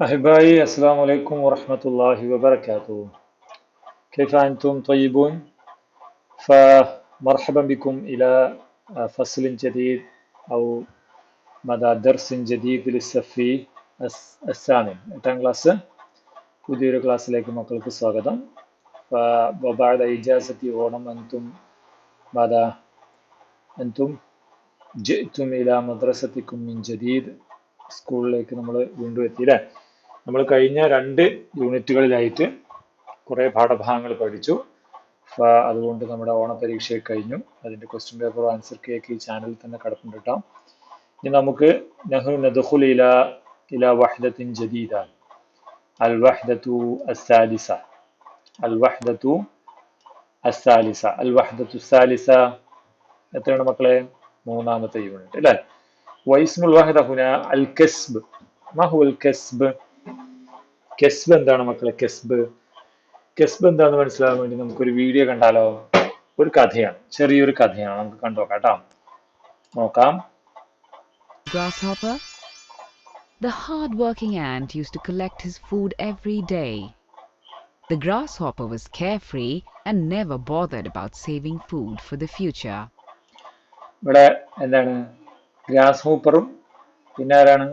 أحبائي السلام عليكم ورحمة الله وبركاته. كيف أنتم طيبون؟ فمرحبا بكم إلى فصل جديد أو مدى درس جديد للصف الثامن. എട്ടാം ക്ലാസ് പുതിയൊരു ക്ലാസ്സിലേക്ക് മക്കൾക്ക് സ്വാഗതം. وبعد إجازة ഓണം أنتم جئتم إلى مدرستكم من جديد. സ്കൂളിലേക്ക് നമ്മൾ വീണ്ടും എത്തിയില്ലേ? നമ്മൾ കഴിഞ്ഞ 2 യൂണിറ്റുകളിലായിട്ട് കുറേ പാഠഭാഗങ്ങൾ പഠിച്ചു. അതുകൊണ്ട് നമ്മുടെ ഓണപരീക്ഷ കഴിഞ്ഞു. അതിന്റെ ക്വസ്റ്റ്യൻ പേപ്പർ ആൻസർ കേക്ക് ഈ ചാനലിൽ തന്നെ കിടപ്പുണ്ട് കേട്ടോ. ഇനി നമുക്ക് നഹ്നു നദ്ഖുലു ഇലാ വഹ്ദത്തിൻ ജദീദ അൽ വഹ്ദത്തു അസ്സാലിസ അൽ വഹ്ദത്തു അസ്സാലിസ അൽ വഹ്ദത്തു അസ്സാലിസ എത്രയാണ് മക്കളെ? 3-ാമത്തെ യൂണിറ്റ് അല്ലേ? വൈസ്മുൽ വഹദ ഹുന അൽ കസ്ബ്. മാ ഹുവൽ കസ്ബ്? കസ്ബ് എന്താണ് മക്കളെ? കസ്ബ് എന്താണെന്ന് മനസ്സിലാകാൻ വേണ്ടി നമുക്കൊരു വീഡിയോ കണ്ടാലോ? ഒരു കഥയാണ്, ചെറിയൊരു കഥയാണ്, നമുക്ക് കണ്ടോക്കാം കേട്ടോ. നോക്കാം. Grasshopper. The hard-working ant used to collect his food every day. The grasshopper was carefree and never bothered about saving food for the future. ഇവിടെ എന്താണ്? ഗ്രാസ് ഹോപ്പറും പിന്നെ ആരാണ്?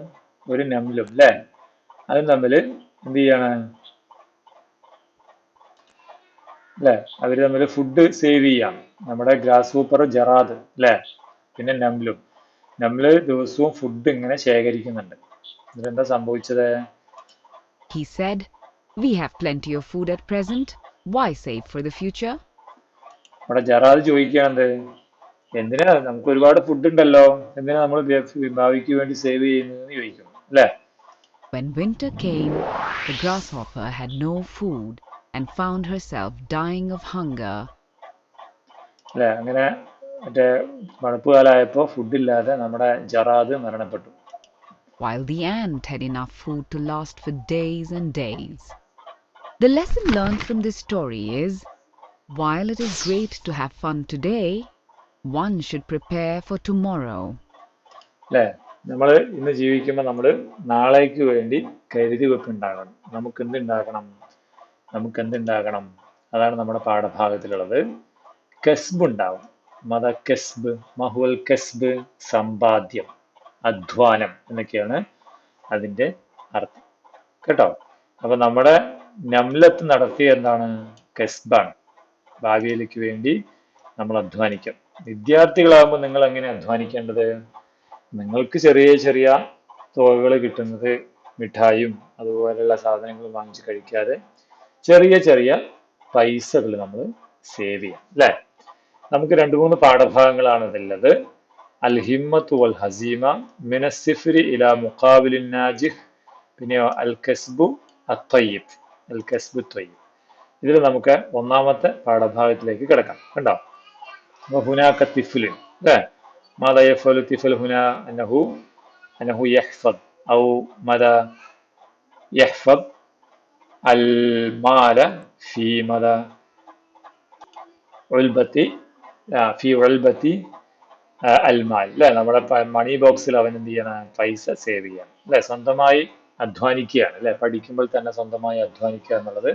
ഒരു നമ്ലും അല്ലേ? അതും തമ്മിൽ എന്ത് ചെയ്യാണ് അല്ലെ? അവര് തമ്മിൽ ഫുഡ് സേവ് ചെയ്യാം. നമ്മുടെ ഗ്രാസ് ഹോപ്പർ ജറാദ് അല്ലെ, പിന്നെ നമ്ല് ദിവസവും ഫുഡ് ഇങ്ങനെ ശേഖരിക്കുന്നുണ്ട്. ഇതിലെന്താ സംഭവിച്ചത്? He said, "We have plenty of food at present. Why save for the future?" നമ്മുടെ ജറാദ് ചോദിക്കുകയാണെന്ത്? എന്തിനാ, നമുക്ക് ഒരുപാട് ഫുഡ് ഉണ്ടല്ലോ, എന്തിനാ നമ്മൾ ഭാവിക്ക് വേണ്ടി സേവ് ചെയ്യുന്നതെന്ന് ചോദിക്കും അല്ലെ? When winter came, the grasshopper had no food and found herself dying of hunger. അല്ലെ, അങ്ങനെ മറ്റേ തണുപ്പ് കാലമായപ്പോ ഫുഡില്ലാതെ നമ്മുടെ ജറാദ് മരണപ്പെട്ടു. While the ant had enough food to last for days and days. The lesson learned from this story is, while it is great to have fun today, one should prepare for tomorrow. അല്ലെ, നമ്മൾ ഇന്ന് ജീവിക്കുമ്പോൾ നമ്മൾ നാളേക്ക് വേണ്ടി കരുതി വെപ്പുണ്ടാകണം. നമുക്ക് എന്തുണ്ടാകണം? അതാണ് നമ്മുടെ പാഠഭാഗത്തിലുള്ളത്. കസ്ബ് ഉണ്ടാവും. കസ്ബ്, മഹുവൽ കസ്ബ്, സമ്പാദ്യം, അധ്വാനം എന്നൊക്കെയാണ് അതിന്റെ അർത്ഥം കേട്ടോ. അപ്പൊ നമ്മുടെ നംലത്ത് നടത്തിയ എന്താണ്? കസ്ബാണ്. ഭാവിയിലേക്ക് വേണ്ടി നമ്മൾ അധ്വാനിക്കാം. വിദ്യാർത്ഥികളാകുമ്പോൾ നിങ്ങൾ എങ്ങനെ അധ്വാനിക്കേണ്ടത്? നിങ്ങൾക്ക് ചെറിയ ചെറിയ തുകകൾ കിട്ടുന്നത് മിഠായും അതുപോലെയുള്ള സാധനങ്ങൾ വാങ്ങിച്ച് കഴിക്കാതെ ചെറിയ ചെറിയ പൈസകൾ നമ്മൾ സേവ് ചെയ്യാം അല്ലെ? നമുക്ക് 2-3 പാഠഭാഗങ്ങളാണ് ഇതിലുള്ളത്. അൽ ഹിമ്മത്തു വൽ ഹസീമ, മിനസ്സിഫ്രി ഇലാ മുഖാബിലിൻ നാജിഹ്, പിന്നെ അൽ കസ്ബു അത്തയ്യിബ്, അൽ കസ്ബു ത്വയ്യിബ്. ഇതിൽ നമുക്ക് 1-ാമത്തെ പാഠഭാഗത്തിലേക്ക് കിടക്കാം. കണ്ടോ? ഹുനാക തിഫ്ലുൻ അല്ലേ? ماذا يفعل الطفل هنا؟ أنه يحفظ أو ماذا يحفظ المال في ماذا في علبة المال അല്ലെ? നമ്മുടെ മണി ബോക്സിൽ അവൻ എന്ത് ചെയ്യണം? പൈസ സേവ് ചെയ്യണം അല്ലെ? സ്വന്തമായി അധ്വാനിക്കുകയാണ് അല്ലെ? പഠിക്കുമ്പോൾ തന്നെ സ്വന്തമായി അധ്വാനിക്കുക എന്നുള്ളത്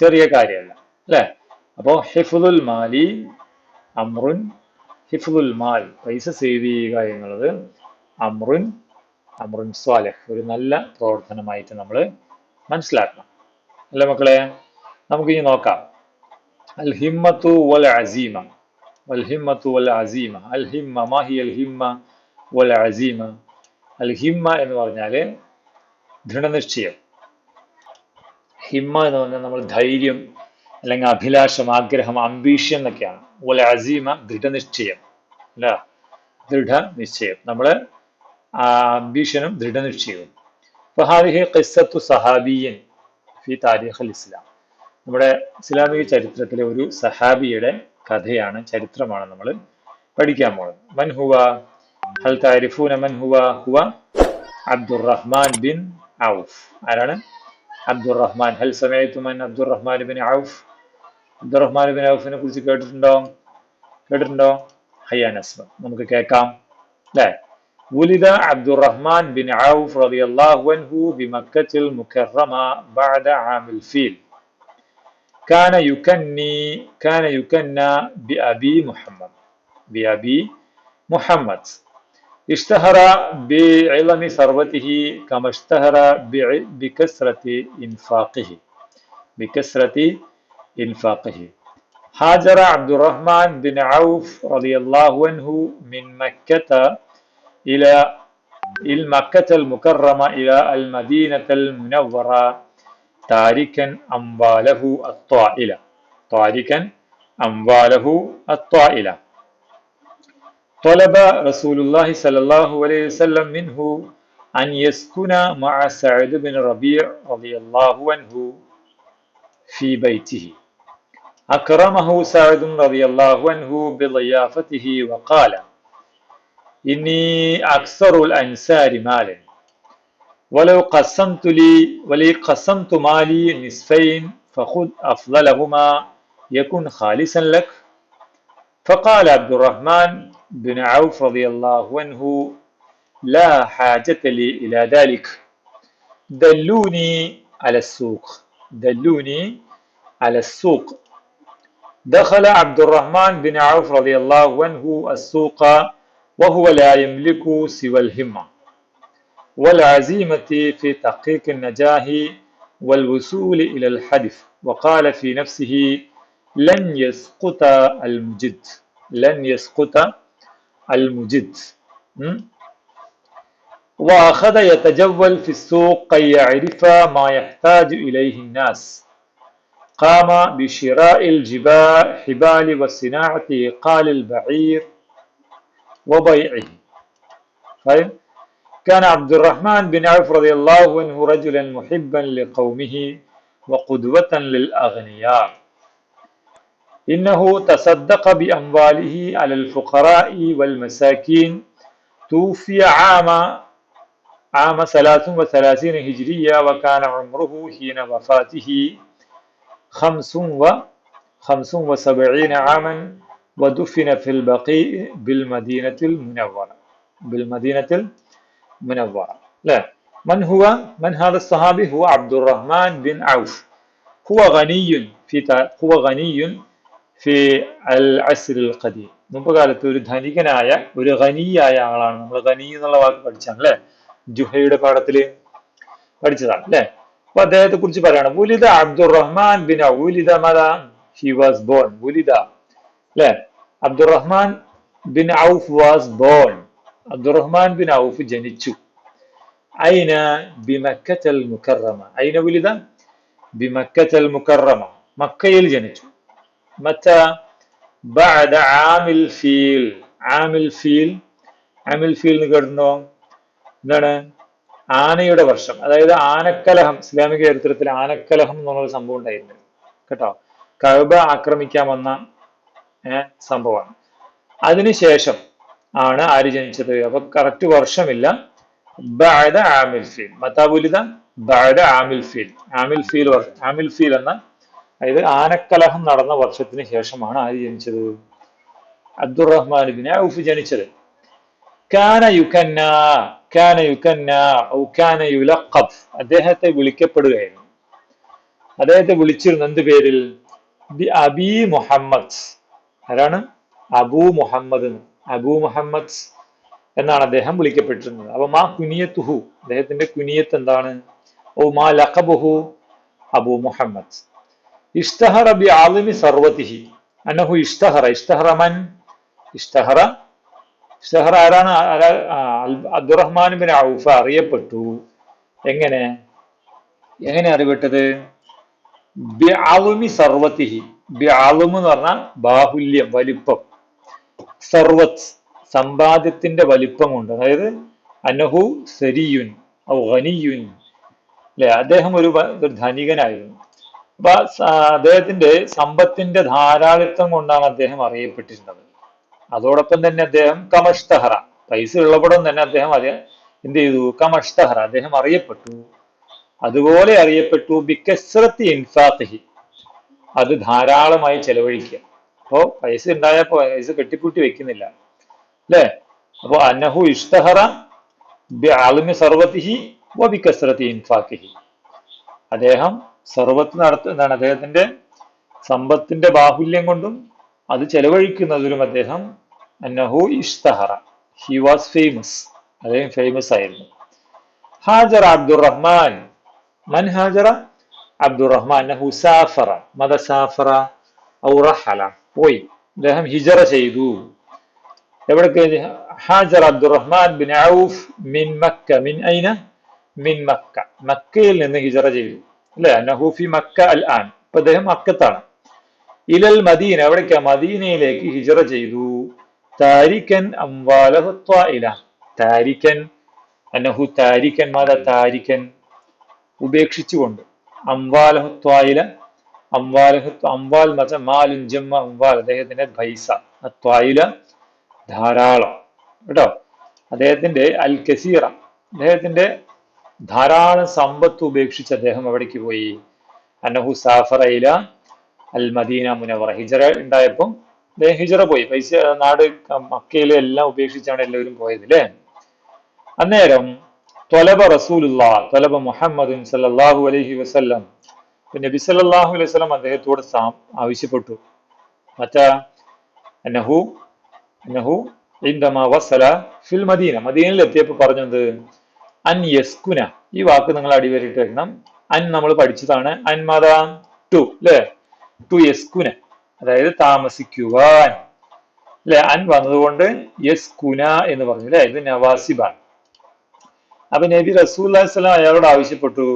ചെറിയ കാര്യമല്ല അല്ലെ? അപ്പോ ഹിഫ്ളുൽ മാലി അമ്രുൻ, ഹിഫ്ളുൽ മാൽ, പൈസ സേവ് ചെയ്യുക എന്നുള്ളത് അമ്രുൻ സ്വാലിഹ്, ഒരു നല്ല പ്രവർത്തനമായിട്ട് നമ്മൾ മനസ്സിലാക്കണം അല്ലെ മക്കളെ? നമുക്കിനി നോക്കാം. അൽ ഹിമ്മത്തു വൽ അസീമ. അൽ ഹിമ്മ, മാ ഹിയ അൽ ഹിമ്മ വൽ അസീമ? അൽ ഹിമ്മ എന്ന് പറഞ്ഞാല് ദൃഢനിശ്ചയം. ഹിമ്മ എന്ന് പറഞ്ഞാൽ നമ്മൾ ധൈര്യം അല്ലെങ്കിൽ അഭിലാഷം, ആഗ്രഹം, അംബീഷൻ എന്നൊക്കെയാണ്. വൽ അസീമ ദൃഢനിശ്ചയം അല്ല, ദൃഢനിശ്ചയം. നമ്മള് അംബീഷനും ദൃഢനിശ്ചയവും. ഫഹാദിഹി ഖിസ്സത്തു സഹാബിയ്യൻ ഫി താരിഖ് അൽ ഇസ്ലാം. നമ്മുടെ ഇസ്ലാമിക ചരിത്രത്തിലെ ഒരു സഹാബിയുടെ കഥയാണ്, ചരിത്രമാണ് നമ്മൾ പഠിക്കാൻ പോകുന്നത്. മൻ ഹുവ? ഹൽ താരിഫൂന മൻ ഹുവ? ഹുവ അബ്ദുറഹ്മാൻ ബിൻ ഔഫ്. ആരാണ്? അബ്ദുറഹ്മാൻ. ഹൽ സമയത്തും Abdurahman bin Auf? Abdurrahman bin ഔഫിനെ കുറിച്ച് കേട്ടിട്ടുണ്ടോ? ഹയ്യാ നസ്മ, നമുക്ക് കേൾക്കാം അല്ലേ? ولد عبد الرحمن بن عوف رضي الله عنه بمكة المكرمة بعد عام الفيل. كان يكنى بأبي محمد، بأبي محمد. اشتهر بعظم ثروته كما اشتهر بكثرة إنفاقه، بكثرة إنفاقه. هاجر عبد الرحمن بن عوف رضي الله عنه من مكة إلى مكة المكرمة إلى المدينة المنورة تاركا أمواله الطائلة، تاركا أمواله الطائلة. طلب رسول الله صلى الله عليه وسلم منه أن يسكن مع سعد بن ربيع رضي الله عنه في بيته. أكرمه سعد رضي الله عنه بضيافته وقال: إني أكثر الأنصار مالا، ولو قسمت مالي نصفين فخذ أفضلهما يكن خالصا لك. فقال عبد الرحمن بن عوف رضي الله عنه: لا حاجة لي إلى ذلك، دلوني على السوق، دلوني على السوق. دخل عبد الرحمن بن عوف رضي الله عنه السوق وهو لا يملك سوى الهمة والعزيمة في تحقيق النجاح والوصول إلى الهدف، وقال في نفسه: لن يسقط المجد، لن يسقط المجد. وأخذ يتجول في السوق كي يعرف ما يحتاج إليه الناس. قام بشراء الحبال وصناعة إيقال البعير وبيعه. طيب، كان عبد الرحمن بن عوف رضي الله عنه رجلا محبا لقومه وقدوة للأغنياء. إنه تصدق بأمواله على الفقراء والمساكين. توفي عام 33 هجرية، وكان عمره حين وفاته 75 عاما، ودفن في البقيع بالمدينة المنورة، بالمدينة المنورة. لا، من هذا الصحابي؟ هو عبد الرحمن بن عوف. هو غني في العصر القديم. മുമ്പ് കാലത്ത് ഒരു ധനികനായ, ഒരു ഖനിയായ ആളാണ്. നമ്മൾ ഖനി എന്നുള്ള വാക്ക് പഠിച്ചാണ് അല്ലെ, ജുഹയുടെ പാഠത്തില് പഠിച്ചതാണ് അല്ലെ. അപ്പൊ അദ്ദേഹത്തെ കുറിച്ച് പറയണം. വുലിദ അബ്ദുറഹ്മാൻ ബിൻ വുലിദ മദ, ഹി വാസ് ബോൺ. വുലിദ അല്ലെ, Abdurrahman bin Auf was born. Abdurrahman bin Auf ജനിച്ചു. ഐന ബിമക്കത്തൽ മുക്കറമ. ഐന വുലിദ ബിമക്കത്തൽ മുക്കറമ, മക്കയിൽ ജനിച്ചു. മറ്റ ബഅദ ആമിൽ ഫീൽ. ആമിൽ ഫീൽ, ആമിൽ ഫീൽ എന്ന് കേട്ടിട്ടുണ്ടോ? എന്താണ്? ആനയുടെ വർഷം, അതായത് ആനക്കലഹം. ഇസ്ലാമിക ചരിത്രത്തിൽ ആനക്കലഹം എന്നുള്ള സംഭവം ഉണ്ടായിരുന്നു കേട്ടോ. കഅബ ആക്രമിക്കാൻ വന്ന സംഭവമാണ്. അതിനുശേഷം ആണ് ആര് ജനിച്ചത്? അപ്പൊ കറക്റ്റ് വർഷമില്ല. ബഅദ ആമിൽ ഫീൽ. മതാബുലിദ ബഅദ ആമിൽ ഫീൽ. ആമിൽ ഫീൽ ആമിൽ ഫീൽ എന്ന, അതായത് ആനക്കലഹം നടന്ന വർഷത്തിന് ശേഷമാണ് ആര് ജനിച്ചത്? അബ്ദുറഹ്മാൻ ബിൻ ഔഫ് ജനിച്ചത്. കാന യുകന്ന ഔ കാന യുലഖബ്, അദ്ദേഹത്തെ വിളിക്കപ്പെടുകയായിരുന്നു. അദ്ദേഹത്തെ വിളിച്ചിരുന്ന എന്ത് പേരിൽ? ബി അബി മുഹമ്മദ്. ആരാണ്? അബൂ മുഹമ്മദ്. അബൂ മുഹമ്മദ് എന്നാണ് അദ്ദേഹം വിളിക്കപ്പെട്ടിരുന്നത്. അപ്പൊ മാ കുനിയത്തുഹു, അദ്ദേഹത്തിന്റെ കുനിയത്ത് എന്താണ്? ഓ മാ ലഖബുഹു അബൂ മുഹമ്മദ്. ഇഷ്തഹറ ബി ആലിമി സർവതിഹി അന്നഹു ഇഷ്തഹറ മൻ ഇഷ്തഹറ ആരാണ്? അബ്ദുറഹ്മാൻ ബിൻ ഔഫ് അറിയപ്പെട്ടു. എങ്ങനെ അറിയപ്പെട്ടത്? ബി ആലിമി സർവതിഹി. ബി ആലിം എന്ന് പറഞ്ഞാൽ ബാഹുല്യം, വലിപ്പം. സർവത്ത്, സമ്പാദ്യത്തിന്റെ വലിപ്പം കൊണ്ട്. അതായത് അന്നഹു സരിയുൻ ഔ ഖനിയുൻ അല്ലെ, അദ്ദേഹം ഒരു ധനികനായിരുന്നു. അപ്പൊ അദ്ദേഹത്തിന്റെ സമ്പത്തിന്റെ ധാരാളിത്വം കൊണ്ടാണ് അദ്ദേഹം അറിയപ്പെട്ടിരുന്നത്. അതോടൊപ്പം തന്നെ അദ്ദേഹം കമഷ്തഹറ, പൈസ ഉള്ളപ്പോഴും തന്നെ അദ്ദേഹം എന്ത് ചെയ്തു? കമഷ്തഹറ, അദ്ദേഹം അറിയപ്പെട്ടു. അതുപോലെ അറിയപ്പെട്ടു ബികസ്റത്തി ഇൻഫാഖിഹി, അത് ധാരാളമായി ചെലവഴിക്കുക. അപ്പോ പൈസ ഉണ്ടായപ്പോ പൈസ കെട്ടിപ്പൂട്ടി വെക്കുന്നില്ല അല്ലെ. അപ്പൊ അന്നഹു ഇഷ്തഹറ ബിഅൽമി സർവത്തിഹി വബികസ്റതി ഇൻഫാഖിഹി. അദ്ദേഹം സർവത്ത് എന്താണ് അദ്ദേഹത്തിന്റെ സമ്പത്തിന്റെ ബാഹുല്യം കൊണ്ടും അത് ചെലവഴിക്കുന്നതിലും അദ്ദേഹം അന്നഹു ഇഷ്തഹറ, ഹി വാസ് ഫേമസ്, അദ്ദേഹം ഫേമസ് ആയിരുന്നു. ഹാജറ അബ്ദുറഹ്മാൻ, മൻ ഹാജറ അബ്ദുറഹ്മാൻ അന്നഹു സാഫറ, മദ സാഫറ ഔ റഹല, പോയി, അദ്ദേഹം ഹിജറ ചെയ്തു. എവിടേക്ക്? ഹാജർ അബ്ദുറഹ്മാൻ ബിൻ ഔഫ് മിൻ മക്ക, മിൻ ഐന? മിൻ മക്ക, മക്കയിൽ നിന്ന് ഹിജറ ചെയ്തു അല്ലെ? അന്നഹു ഫി മക്ക അൽ ആൻ, ഇപ്പൊ അദ്ദേഹം മക്കത്താണ്. ഇലൽ മദീന, എവിടേക്കാ? മദീനയിലേക്ക് ഹിജറ ചെയ്തു. താരിക്കൻ അംവാലഹു ത്വായില, താരിക്കൻ അന്നഹു താരിക്കൻ, മാതാ താരിക്കൻ, ഉപേക്ഷിച്ചുകൊണ്ട്, അംവാലഹു ത്വായില, അംവാലഹു, അംവാൽ മച്ച മാലുൻ ജമ്മ അംവാൽ, അദ്ദേഹത്തിന്റെ പൈസ, ത്വായില ധാരാളം കേട്ടോ, അദ്ദേഹത്തിന്റെ അൽ കസീറ, അദ്ദേഹത്തിന്റെ ധാരാളം സമ്പത്ത് ഉപേക്ഷിച്ച് അദ്ദേഹം എവിടേക്ക് പോയി? അന്നഹു സാഫറ ഇല അൽ മദീന മുനവറ, ഹിജറ ഉണ്ടായപ്പോൾ അദ്ദേഹം ഹിജറ പോയി, പൈസ നാട് മക്കയിലെ എല്ലാം ഉപേക്ഷിച്ചാണ് എല്ലാവരും പോയത് അല്ലേ? അന്നേരം ത്വലബ റസൂലുള്ളാഹ്, ത്വലബ മുഹമ്മദുൻ സല്ലല്ലാഹു അലൈഹി വസല്ലം, നബി സല്ലല്ലാഹു അലൈഹി വസല്ലം അദ്ദേഹത്തോട് ആവശ്യപ്പെട്ടു. മറ്റാ അന്നഹു അന്നഹു ഇൻദമാ വസല ഫിൽ മദീന, മദീനയിൽ എത്തിയപ്പോൾ പറഞ്ഞത് അൻ യസ്കുന, ഈ വാക്ക് നിങ്ങൾ അടിവരിട്ട് വെക്കണം. അൻ നമ്മൾ പഠിച്ചതാണ്, അൻ മദ ടു അല്ലെ? ടു യസ്കുന, അതായത് താമസിക്കുവാൻ അല്ലെ? അൻ വന്നതുകൊണ്ട് യസ്കുന എന്ന് പറഞ്ഞു അല്ലെ? ഇത് നവാസിബാണ്. അപ്പൊ നബി റസൂലുള്ളാഹി സ്വല്ലല്ലാഹു അലൈഹി വസല്ലം അയാളോട് ആവശ്യപ്പെട്ടു,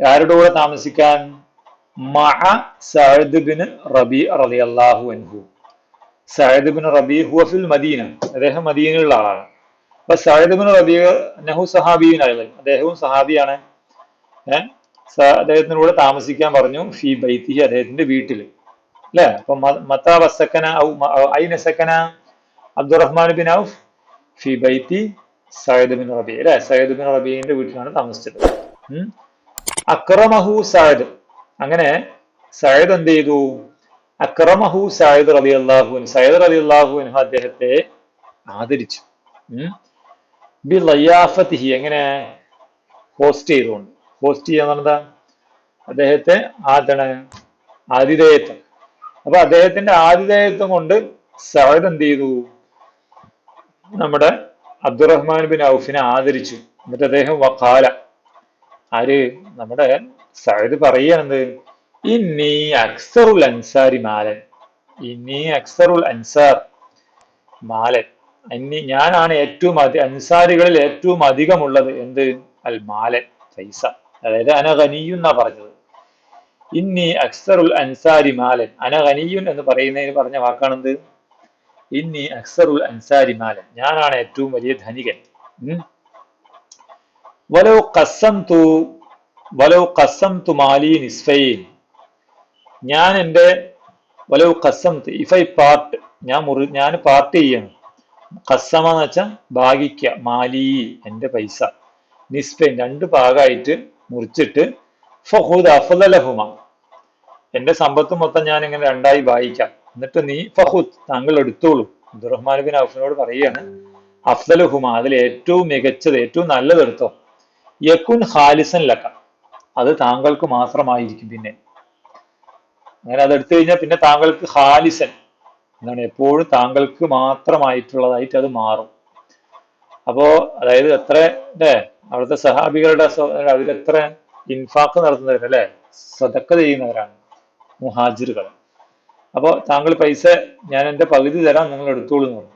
ആരുടെ കൂടെ താമസിക്കാൻ? മഅ സഅദ് ബിൻ റബീ റളിയല്ലാഹു അൻഹു. സഅദ് ബിൻ റബീ ഹുവ ഫിൽ മദീന, അദ്ദേഹം മദീനയിലുള്ള ആളാണ്. അപ്പൊ സഅദ് ബിൻ റബീ നഹു സഹാബിയുനാണ്, അദ്ദേഹവും സഹാബിയാണ്. അദ്ദേഹത്തിന്റെ കൂടെ താമസിക്കാൻ പറഞ്ഞു. ഫി ബൈത്തിഹി, അദ്ദേഹത്തിന്റെ വീട്ടിൽ അല്ലെ? അപ്പൊ മത്താ വസക്കന ഐന സക്കന അബ്ദുറഹ്മാൻ ബിൻ ഔഫ്? ഫി ബൈത്തി സഅദ് ബിൻ റബീ അല്ലെ? സഅദ് ബിൻ റബീന്റെ വീട്ടിലാണ് താമസിച്ചത്. അക്രമഹു സഅദ്, അങ്ങനെ സഅദ് എന്ത് ചെയ്തു? അക്രമഹു സഅദ് റളിയല്ലാഹു അൻഹു, സഅദ് റളിയല്ലാഹു അൻഹു അദ്ദേഹത്തെ ആദരിച്ചു. ബി ലയാഫത്തിഹി, എങ്ങനെ? ഹോസ്റ്റ് ചെയ്തുകൊണ്ട്. ഹോസ്റ്റ് ചെയ്യാന്ന് പറഞ്ഞാ അദ്ദേഹത്തെ ആതിഥേയത്വം. അപ്പൊ അദ്ദേഹത്തിന്റെ ആതിഥേയത്വം കൊണ്ട് സഅദ് എന്ത് ചെയ്തു? നമ്മുടെ അബ്ദുറഹ്മാൻ ബിൻ ഔഫിനെ ആദരിച്ചു. എന്നിട്ട് അദ്ദേഹം വഖാല, ആര്? നമ്മുടെ സഅദ് പറയുകയാണെന്ത്? ഇന്നി അക്സറുൽ അൻസാരി മാലൻ, ഇന്നി അക്സറുൽ അൻസാർ മാലൻ, ഞാനാണ് ഏറ്റവും അൻസാരികളിൽ ഏറ്റവും അധികമുള്ളത് എന്ത്? അൽ മാലൻ, പൈസ, അതായത് അനഗനിയുൻ എന്നാ പറഞ്ഞത്. ഇന്നി അക്സറുൽ അൻസാരി മാലൻ, അനഗനിയുൻ എന്ന് പറയുന്നതിന് പറഞ്ഞ വാക്കാണെന്ത്? ഇന്നി അക്സറുൽ അൻസാരി മാലൻ, ഞാനാണ് ഏറ്റവും വലിയ ധനികൻ. വലൗ ഖസ്സംതു മാലി നിസ്ഫൈൻ, ഞാൻ എൻ്റെ വലൗ ഖസ്സംതു, ഇഫ് ഐ പാർട്ട്, ഞാൻ പാർട്ട് ചെയ്യണം. ഖസ്സമ എന്ന് വെച്ചാൽ ഭാഗിക്കുക, മാലി എൻ്റെ പൈസ, നിസ്ഫൈൻ രണ്ട് ഭാഗമായിട്ട് മുറിച്ചിട്ട്, ഫഖുദ് അഫ്ളലഹുമ, എൻ്റെ സമ്പത്ത് മൊത്തം ഞാൻ ഇങ്ങനെ രണ്ടായി ഭാഗിക്കാം, എന്നിട്ട് നീ ഫഖുദ്, താങ്കൾ എടുത്തോളൂ. അബ്ദുറഹ്മാൻ ബിൻ ഔഫിനോട് പറയുകയാണ്, അഫ്ളലുഹുമ, അതിൽ ഏറ്റവും മികച്ചത്, ഏറ്റവും നല്ലത് എടുത്തോ. യകുൻ ഖാലിസൻ ലക, അത് താങ്കൾക്ക് മാത്രമായിരിക്കും. പിന്നെ അങ്ങനെ അത് എടുത്തു കഴിഞ്ഞാൽ പിന്നെ താങ്കൾക്ക് ഖാലിസൻ എന്താണ്, എപ്പോഴും താങ്കൾക്ക് മാത്രമായിട്ടുള്ളതായിട്ട് അത് മാറും. അപ്പോ അതായത് എത്ര അല്ലെ അവിടുത്തെ സഹാബികളുടെ അവരെത്ര ഇൻഫാഖ് നടത്തുന്നവര് അല്ലെ, സദക്ക ചെയ്യുന്നവരാണ് മുഹാജിറുകൾ. അപ്പോ താങ്കൾ പൈസ ഞാൻ എൻ്റെ പകുതി തരാം, നിങ്ങൾ എടുത്തോളൂ എന്ന് പറഞ്ഞു.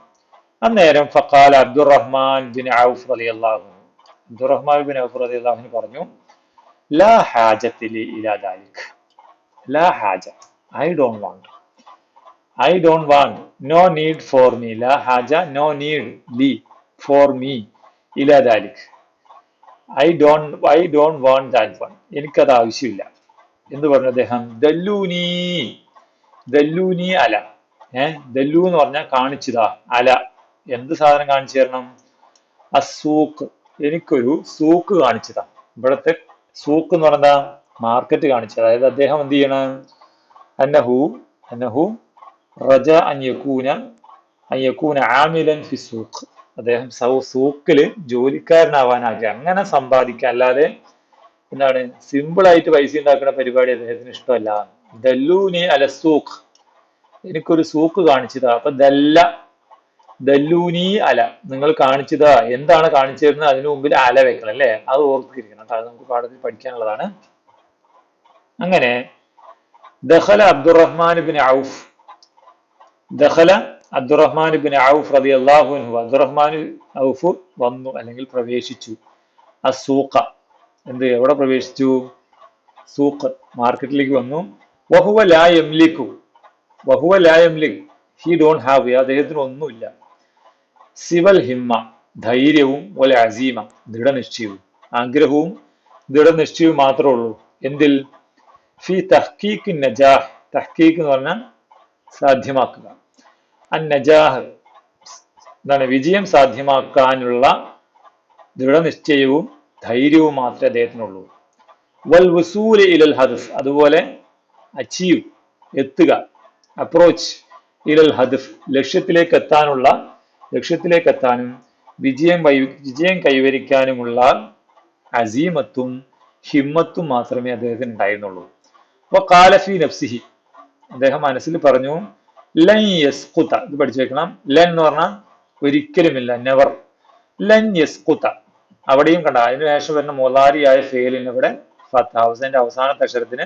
അന്നേരം ഫഖാല അബ്ദുറഹ്മാൻ ബിൻ ഔഫ് റളിയല്ലാഹു അൻഹു, അബ്ദുറഹ്മാൻ ബിൻ ഔഫ് റളിയല്ലാഹു അൻഹു പറഞ്ഞു, ലാ ഹാജത ലി ഇലാ ദാലിക്, ലാ ഹാജ, I don't want, I don't want, no need for me, ലാ ഹാജ, നോ നീഡ്, ലി ഫോർ മീ, ഇലാ ദാലിക്, I don't want that one, എനിക്കത് ആവശ്യമില്ല എന്ന് പറഞ്ഞു അദ്ദേഹം. ദല്ലൂനി, ദല്ലൂനി അല, ദല്ലു എന്ന് പറഞ്ഞാൽ കാണിച്ചതാ, അല എന്ത് സാധനം കാണിച്ചു തരണം? അസൂക്ക്, എനിക്കൊരു സൂക്ക് കാണിച്ചതാ. ഇവിടത്തെ സൂക്ക് എന്ന് പറഞ്ഞാ മാർക്കറ്റ് കാണിച്ചത്. അതായത് അദ്ദേഹം എന്ത് ചെയ്യണം? അന്നഹു റജ അൻ യകൂന ആമിലൻ ഫി സൂഖ്, അദ്ദേഹം സൂക്കില് ജോലിക്കാരനാവാൻ ആഗ്രഹം, അങ്ങനെ സമ്പാദിക്കുക, അല്ലാതെ എന്താണ് സിമ്പിൾ ആയിട്ട് പൈസ ഉണ്ടാക്കുന്ന പരിപാടി അദ്ദേഹത്തിന് ഇഷ്ടമല്ല. ദല്ലൂനി അല സൂഖ്, എനിക്കൊരു സൂക്ക് കാണിച്ചതാ. അപ്പൊ ദല്ലൂനി അല, നിങ്ങൾ കാണിച്ചതാ, എന്താണ് കാണിച്ചു തരുന്നത്, അതിനു മുമ്പിൽ അല വെക്കണം അല്ലേ, അത് ഓർത്തിരിക്കണം കേട്ടോ, അത് നമുക്ക് പാഠത്തിൽ പഠിക്കാനുള്ളതാണ്. അങ്ങനെ ദഖല അബ്ദുറഹ്മാൻ ഇബ്നു ഔഫ്, ദഖല അബ്ദുറഹ്മാൻ ഇബ്നു ഔഫ് റളിയല്ലാഹു അൻഹു, അബ്ദുറഹ്മാൻ ഔഫ് വന്നു അല്ലെങ്കിൽ പ്രവേശിച്ചു. അസൂഖ, എവിടെ പ്രവേശിച്ചു? സൂഖ്, മാർക്കറ്റിലേക്ക് വന്നു. വഹുവ ലാ യംലികു, വഹുവ ലാ യംലിക്, ഹി ഡോണ്ട് ഹാവ്, അദ്ദേഹത്തിന് ഒന്നുമില്ല. സിവൽ ഹിമ്മ, ധൈര്യവും വൽ അസീമ, ദൃഢനിശ്ചയവും, ആഗ്രഹവും ദൃഢനിശ്ചയവും മാത്രമേ ഉള്ളൂ. എന്തിൽ? ഫി തഹ്കീഖ് നജാഹ്, തഹ്കീഖ് എന്ന് പറഞ്ഞാൽ സാധ്യമാക്കുക, അൻ നജാഹ് എന്താണ്, വിജയം സാധ്യമാക്കാനുള്ള ദൃഢനിശ്ചയവും ധൈര്യവും മാത്രമേ അദ്ദേഹത്തിനുള്ളൂ. വൽ വസൂൽ ഇലൽ ഹദഫ്, അതുപോലെ അച്ചീവ്, എത്തുക, അപ്രോച്ച്, ഇലൽ ഹദഫ്, ലക്ഷ്യത്തിലേക്ക് എത്താനും വിജയം കൈവരിക്കാനുമുള്ള അസീമത്തും ഹിമ്മത്തും മാത്രമേ അദ്ദേഹത്തിന് ഉണ്ടായിരുന്നുള്ളൂ. വഖാല ഫീ നഫ്സിഹി, അദ്ദേഹം മനസ്സിൽ പറഞ്ഞു, ലൻ യസ്ഖുത, ഇത് പഠിച്ചു വെക്കണം. ലൻ എന്ന് പറഞ്ഞാൽ ഒരിക്കലുമില്ല, നെവർ. ലൻ യസ്ഖുത, അവിടെയും കണ്ട, അതിനു ശേഷം വരുന്ന മുളാരിയായ ഫേലിന് ഇവിടെ ഫത്തഹ്, അവസാനത്തെ അക്ഷരത്തിന്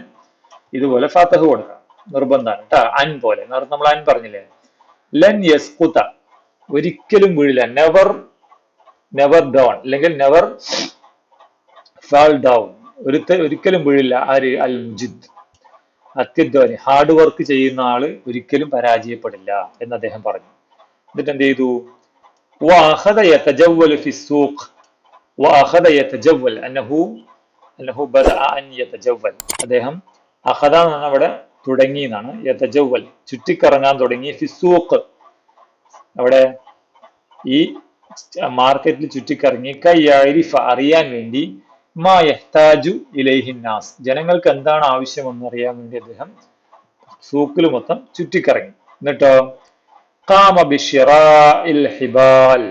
ഇതുപോലെ ഫത്തഹ് കൊടുക്കാം, നിർബന്ധമാണ് കേട്ടോ. അൻ പോലെ, നമ്മൾ അൻ പറഞ്ഞില്ലേ. ലൻ യസ്ഖുത, ഒരിക്കലും വീഴില്ല, നെവർ ഡൗൺ, അല്ലെങ്കിൽ നെവർ ഫാൾ ഡൗൺ, ഒരിക്കലും വീഴില്ല. ആര്? അൽ മുജിദ്, അത്യധ്വാനി, ഹാർഡ് വർക്ക് ചെയ്യുന്ന ആള് ഒരിക്കലും പരാജയപ്പെടില്ല എന്ന് അദ്ദേഹം പറഞ്ഞു. എന്നിട്ട് എന്ത് ചെയ്തു? വഅഖദ യതജവ്വലു ഫി സൂഖ്, വഅഖദ യതജവ്വൽ, അന്നഹു ബദഅ അൻ യതജവ്വൽ, അദ്ദേഹം അഖദ എന്ന് പറഞ്ഞാൽ അവിടെ തുടങ്ങി എന്നാണ്, യതജവ്വൽ ചുറ്റിക്കറങ്ങാൻ തുടങ്ങി, ഫി സൂഖ് അവിടെ ഈ മാർക്കറ്റിൽ ചുറ്റിക്കറങ്ങി, കൈ യഅരിഫ, അറിയാൻ വേണ്ടി, മാ യഹ്താജു ഇലൈഹി നാസ്, ജനങ്ങൾക്ക് എന്താണ് ആവശ്യമെന്ന് അറിയാൻ വേണ്ടി അദ്ദേഹം സൂക്കിൽ മൊത്തം ചുറ്റിക്കറങ്ങി. എന്നിട്ടോ ഖാമ ബിശ്ശിറാഇൽ ഹിബാൽ,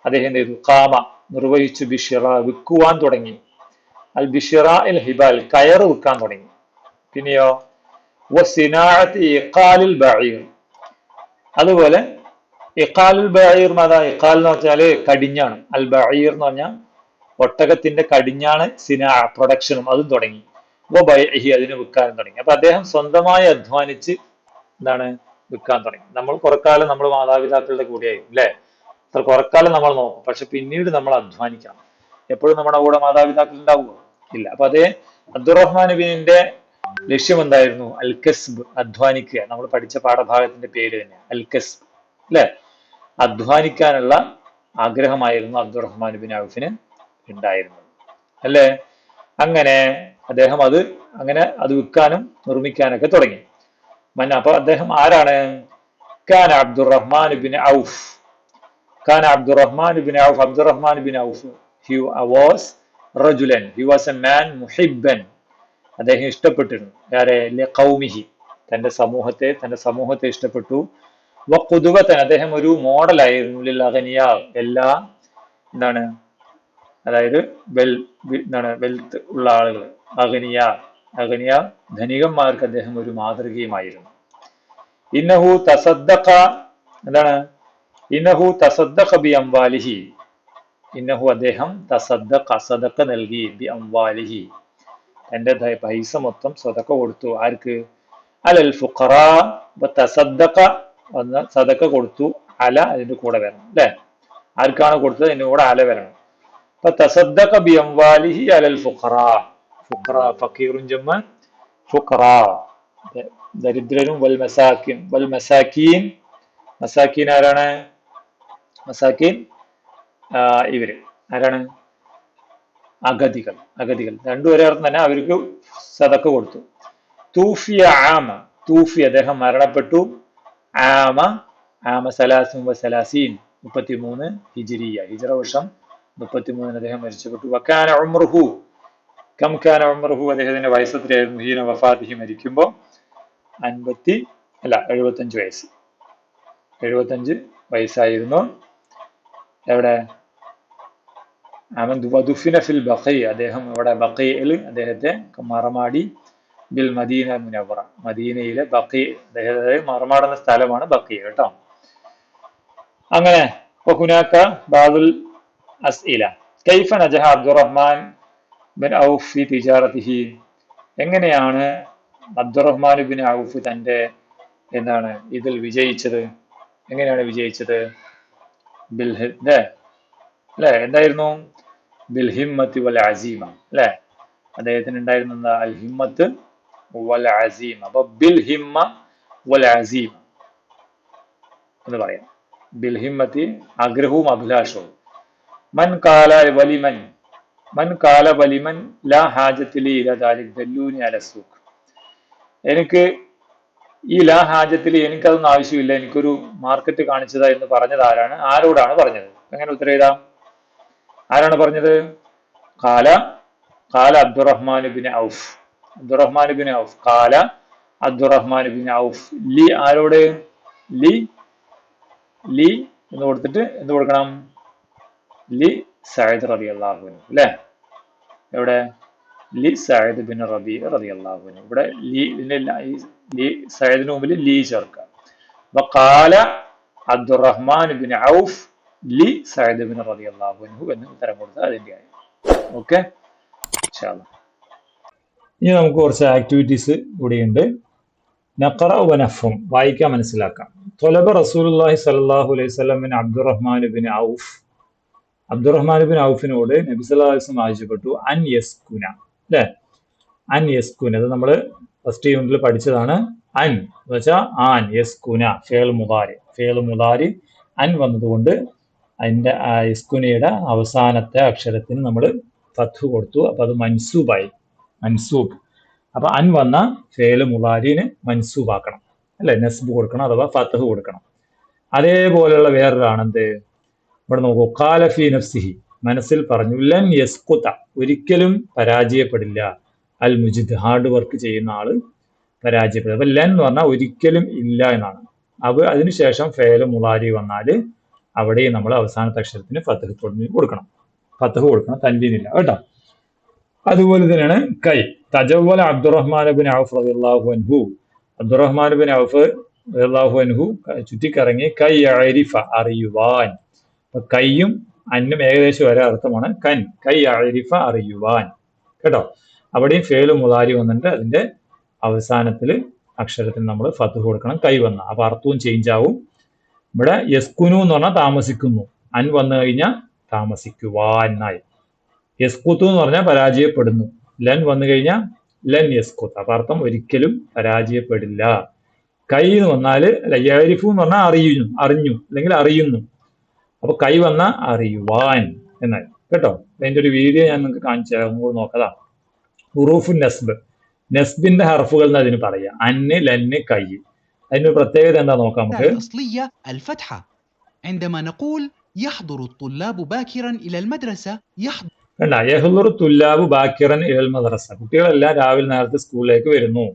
അദ്ദേഹം എന്ത് ചെയ്തു? ഖാമ, നിർവഹിച്ചു, ബിശ്ശിറാ, വിൽക്കുവാൻ തുടങ്ങി, അൽ ബിശ്ശിറാഇൽ ഹിബാൽ, കയറ് വിൽക്കാൻ തുടങ്ങി. പിന്നെയോ വസിനാഅത്തി ഇഖാലിൽ ബഈർ, അതുപോലെ ഇഖാലുൽ ബഈർ, ഇഖാൽ എന്ന് വെച്ചാല് കടിഞ്ഞാണ്, അൽ ബഈർ എന്ന് പറഞ്ഞാൽ ഒട്ടകത്തിന്റെ കടിഞ്ഞാണ്, സിനാ, പ്രൊഡക്ഷനും അതും തുടങ്ങി. ബൈഇഹി, അതിന് വിൽക്കാനും തുടങ്ങി. അപ്പൊ അദ്ദേഹം സ്വന്തമായി അധ്വാനിച്ച് എന്താണ് വിൽക്കാൻ തുടങ്ങി. നമ്മൾ കുറക്കാലം നമ്മൾ മാതാപിതാക്കളുടെ കൂടെയായിരുന്നു അല്ലെ, അത്ര കുറക്കാലം നമ്മൾ നോക്കും, പക്ഷെ പിന്നീട് നമ്മൾ അധ്വാനിക്കണം. എപ്പോഴും നമ്മുടെ കൂടെ മാതാപിതാക്കൾ ഉണ്ടാവുമോ? ഇല്ല. അപ്പൊ അതേ അബ്ദുറഹ്മാൻ ബിന്റെ ലക്ഷ്യം എന്തായിരുന്നു? അൽ കസ്ബ്, അധ്വാനിക്കുക. നമ്മൾ പഠിച്ച പാഠഭാഗത്തിന്റെ പേര് തന്നെ അൽ കസ്ബ് അല്ലെ, അധ്വാനിക്കാനുള്ള ആഗ്രഹമായിരുന്നു അബ്ദുറഹ്മാൻ ബിൻ ഔഫിന് ഉണ്ടായിരുന്നത് അല്ലേ. അങ്ങനെ അദ്ദേഹം അത് വിൽക്കാനും നിർമ്മിക്കാനൊക്കെ തുടങ്ങി. അപ്പൊ അദ്ദേഹം ആരാണ്? കാന അബ്ദുറഹ്മാൻ ബിൻ ഔഫ്, കാന Abdurrahman bin Auf, Abdurrahman bin Auf, he was റജുലൻ, ഹി വാസ് എ മാൻ മുഹിബ്ബൻ, അദ്ദേഹം ഇഷ്ടപ്പെട്ടിരുന്നു. ആരെ? ലിഖൗമിഹി, തന്റെ സമൂഹത്തെ ഇഷ്ടപ്പെട്ടു. വഖുദുവതൻ, അദ്ദേഹം ഒരു മോഡലായിരുന്നു. ലിൽ അഗ്നിയ, എല്ലാ എന്താണ്, അതായത് വെൽത്ത് ഉള്ള ആളുകൾ, അഗ്നിയ ധനികന്മാർക്ക് അദ്ദേഹം ഒരു മാതൃകയുമായിരുന്നു. ഇന്നഹു തസദ്ദഖ, എന്താണ്? ഇന്നഹു തസദ്ദഖ ബി അംവാലിഹി, ഇന്നഹു അദ്ദേഹം തസദ്ദഖ, സദഖ നൽകി, ബി അംവാലിഹി, തന്റെ പൈസ മൊത്തം സദഖ കൊടുത്തു. ആർക്ക്? അലൽ ഫുഖറാ. തസദ്ദഖ ഒന്ന് സദഖ കൊടുത്തു, അല അതിന്റെ കൂടെ വരണം അല്ലെ, ആർക്കാണ് കൊടുത്തത് അതിന്റെ കൂടെ അല വരണം. അപ്പൊ തസദ്ദഖ ബി അംവാലിഹി അലൽ ഫുഖറാ, ഫഖീറുൻ ജമ്മ ഫുഖറാ, ദരിദ്രരും, വൽ മസാക്കീൻ, മസാക്കീൻ ആരാണ്? മസാക്കീൻ ഇവര് ആരാണ്? അഗതികൾ. രണ്ടുപേരെ തന്നെ അവർക്ക് സദഖ കൊടുത്തു. തൂഫിയ ആമ, തൂഫി അദ്ദേഹം മരണപ്പെട്ടു, ആമ സലാസിൻ വസലാസീൻ, 33 ഹിജ്രിയ, ഹിജ്റ വർഷം 33 അദ്ദേഹം മരിച്ചപ്പെട്ടു. വകാന ഉംറുഹു, കം കാന ഉംറുഹു, അദ്ദേഹത്തിന്റെ വയസ്സ് എത്രയായിരുന്നു? ഹീന വഫാത്തിഹി, മരിക്കുമ്പോ 75 വയസ്സ്, 75 വയസ്സായിരുന്നു. എവിടെ വദുഫിന ഫിൽ ബഖി, അദ്ദേഹം ഇവിടെ ബഖീൽ അദ്ദേഹത്തെ മറമാടി ബിൽ മദീന മുനവ്വറ, മദീനയിലെ ബഖി, അദ്ദേഹത്തെ മറമാടുന്ന സ്ഥലമാണ് ബഖി കേട്ടോ. അങ്ങനെ ഹുനാക ബാദുൽ അസ്ഇല കൈഫ നജഹ അബ്ദുറഹ്മാൻ ബിൻ ഔഫ് ഫി തിജാറതിഹി, എങ്ങനെയാണ് അബ്ദുറഹ്മാൻ ബിൻ ഔഫ് തന്റെ എന്താണ് ഇതിൽ വിജയിച്ചത്, എങ്ങനെയാണ് വിജയിച്ചത്? ബിൽ അല്ലെ എന്തായിരുന്നു? ബിൽ ഹിമ്മത്തി വൽ അസീമ അല്ലെ, അദ്ദേഹത്തിന് ഉണ്ടായിരുന്ന എന്താ? അൽ ഹിമ്മത്ത് വൽ അസീമ. അപ്പൊ ബിൽ ഹിമ്മ വൽ അസീമ എന്ന് പറയാം. ബിൽ ഹിമ്മത്തി ആഗ്രഹവും അഭിലാഷവും. മൻ കാല വലിമൻ, മൻ കാല വലിമൻ ലാ ഹാജത്തിലി ഇല ദാലിക് ദല്ലൂനി അല സൂഖ്, എനിക്ക് ഈ ലാ ഹാജത്തിൽ എനിക്കതൊന്നും ആവശ്യമില്ല, എനിക്കൊരു മാർക്കറ്റ് കാണിച്ചതാ എന്ന് പറഞ്ഞത് ആരാണ്? ആരോടാണ് പറഞ്ഞത്? എങ്ങനെ ഉത്തരം എഴുതാം? ആരാണ് പറഞ്ഞത്? കാല കാല Abdurahman bin Auf, Abdurrahman bin ഔഫ് കാല അബ്ദുറഹ്മാൻ ബിൻ ഔഫ് ലി, ആരോട്? ലി ലി എന്ന് കൊടുത്തിട്ട് എന്ത് കൊടുക്കണം? ലി സഅദ് റളിയല്ലാഹു അൻഹു അല്ലേ, എവിടെ? ലി സഅദ് ബിൻ റബീ റളിയല്ലാഹു അൻഹു. ഇവിടെ ലി ലി സഅദിന് മുമ്പിൽ ലി ചേർക്കാം. അപ്പൊ ഖാല അബ്ദുറഹ്മാൻ ബിൻ ഔഫ് ലി സഅദ് ബിൻ റളിയല്ലാഹു അൻഹു എന്ന് ഉത്തരം കൊടുത്താൽ അതിന്റെ ആയി. ഓക്കെ, ഇൻഷാ അല്ലാഹ്. ഇനി നമുക്ക് കുറച്ച് ആക്ടിവിറ്റീസ് കൂടിയുണ്ട്. നഖറ വ നഫ്ഹും, വായിക്കാൻ മനസ്സിലാക്കാം. ത്വലബ റസൂലുള്ളാഹി സ്വല്ലല്ലാഹു അലൈഹി വസല്ലം bin Abdulrahman bin Auf, Abdurrahman bin ഔഫിനോട് നബി സല്ലല്ലാഹു അലൈഹി വസല്ലം ആവശ്യപ്പെട്ടു അൻ യസ്കുന അല്ലെ, അൻ യസ്കുന, അത് നമ്മൾ ഫസ്റ്റ് യൂണിറ്റിൽ പഠിച്ചതാണ്. അൻ എന്ന് വെച്ചാൽ ആൻ, യസ്കുന ഫേൽ മുദാരി അൻ വന്നതുകൊണ്ട് അതിന്റെ യസ്കുനയുടെ അവസാനത്തെ അക്ഷരത്തിന് നമ്മൾ ഫത്ഹ് കൊടുത്തു, അപ്പൊ അത് മൻസൂബായി, മൻസൂബ്. അപ്പൊ അൻ വന്ന ഫേൽ മുദാരിന് മൻസൂബാക്കണം അല്ലെ, നസ്ബ് കൊടുക്കണം അഥവാ ഫത്ഹ് കൊടുക്കണം. അതേപോലെയുള്ള വേറൊരാണ് എന്ത്, ഇവിടെ നോക്കൂ, ഖാല ഫീ നഫ്സിഹി, മനസ്സിൽ പറഞ്ഞു, ലൻ യസ്കുത, ഒരിക്കലും പരാജയപ്പെടില്ല, അൽ മുജിദ്, ഹാർഡ് വർക്ക് ചെയ്യുന്ന ആള് പരാജയപ്പെടും. അപ്പൊ ലൻ എന്ന് പറഞ്ഞാൽ ഒരിക്കലും ഇല്ല എന്നാണ്. അപ്പൊ അതിനുശേഷം ഫേല് മുളാരി വന്നാൽ അവിടെ നമ്മൾ അവസാനത്തെ അക്ഷരത്തിന് ഫത്ഹ് കൊടുക്കണം, തൻവീനില്ല കേട്ടോ. അതുപോലെ തന്നെയാണ് കൈ. തജവ്വല അബ്ദുറഹ്മാൻ ബിൻ ഔഫ് റളിയല്ലാഹു അൻഹു, അബ്ദുറഹ്മാൻ ബിൻ ഔഫ് റളിയല്ലാഹു അൻഹു ചുറ്റിക്കറങ്ങി, കൈ യഅരിഫ, അറിയുവാൻ. അപ്പൊ കൈയും അന്നും ഏകദേശം ഒരേ അർത്ഥമാണ്. കൈ യഅരിഫ, അറിയുവാൻ കേട്ടോ. അവിടെയും ഫേല് മുളാരി വന്നിട്ട് അതിന്റെ അവസാനത്തിൽ അക്ഷരത്തിന് നമ്മൾ ഫത്ഹ് കൊടുക്കണം, കൈ വന്ന. അപ്പൊ അർത്ഥവും ചേഞ്ച് ആവും. ഇവിടെ യസ്കുനു എന്ന് പറഞ്ഞാൽ താമസിക്കുന്നു, അൻ വന്നു കഴിഞ്ഞാൽ താമസിക്കുവാൻ എന്നായി. യസ്കുത്തു എന്ന് പറഞ്ഞാൽ പരാജയപ്പെടുന്നു, ലൻ വന്നു കഴിഞ്ഞാൽ ലൻ യസ്കുത്ത്, അപ്പൊ അർത്ഥം ഒരിക്കലും പരാജയപ്പെടില്ല. കൈ എന്ന് വന്നാല് അല്ല, യഅരിഫു എന്ന് പറഞ്ഞാൽ അറിഞ്ഞു അല്ലെങ്കിൽ അറിയുന്നു, അപ്പൊ കൈ വന്ന അറിയുവാൻ എന്നായി കേട്ടോ. അതിന്റെ ഒരു വീഡിയോ ഞാൻ നിങ്ങൾക്ക് കാണിച്ചു തരാം, ഒന്നുകൂടി നോക്കതാ. ഹുറൂഫു നസ്ബ്, നസ്ബിന്റെ ഹർഫുകൾ എന്ന് അതിന് പറയാം. അന്ന്, ലന്ന്, കൈ. അതിന്റെ പ്രത്യേകത എന്താ നോക്കാം നമുക്ക്. കണ്ട, യഹ്ദുറു തുല്ലാബു ബാക്കിറൻ ഇലൽ മദ്രസ, കുട്ടികളെല്ലാം രാവിലെ നേരത്തെ സ്കൂളിലേക്ക് വരുന്നു.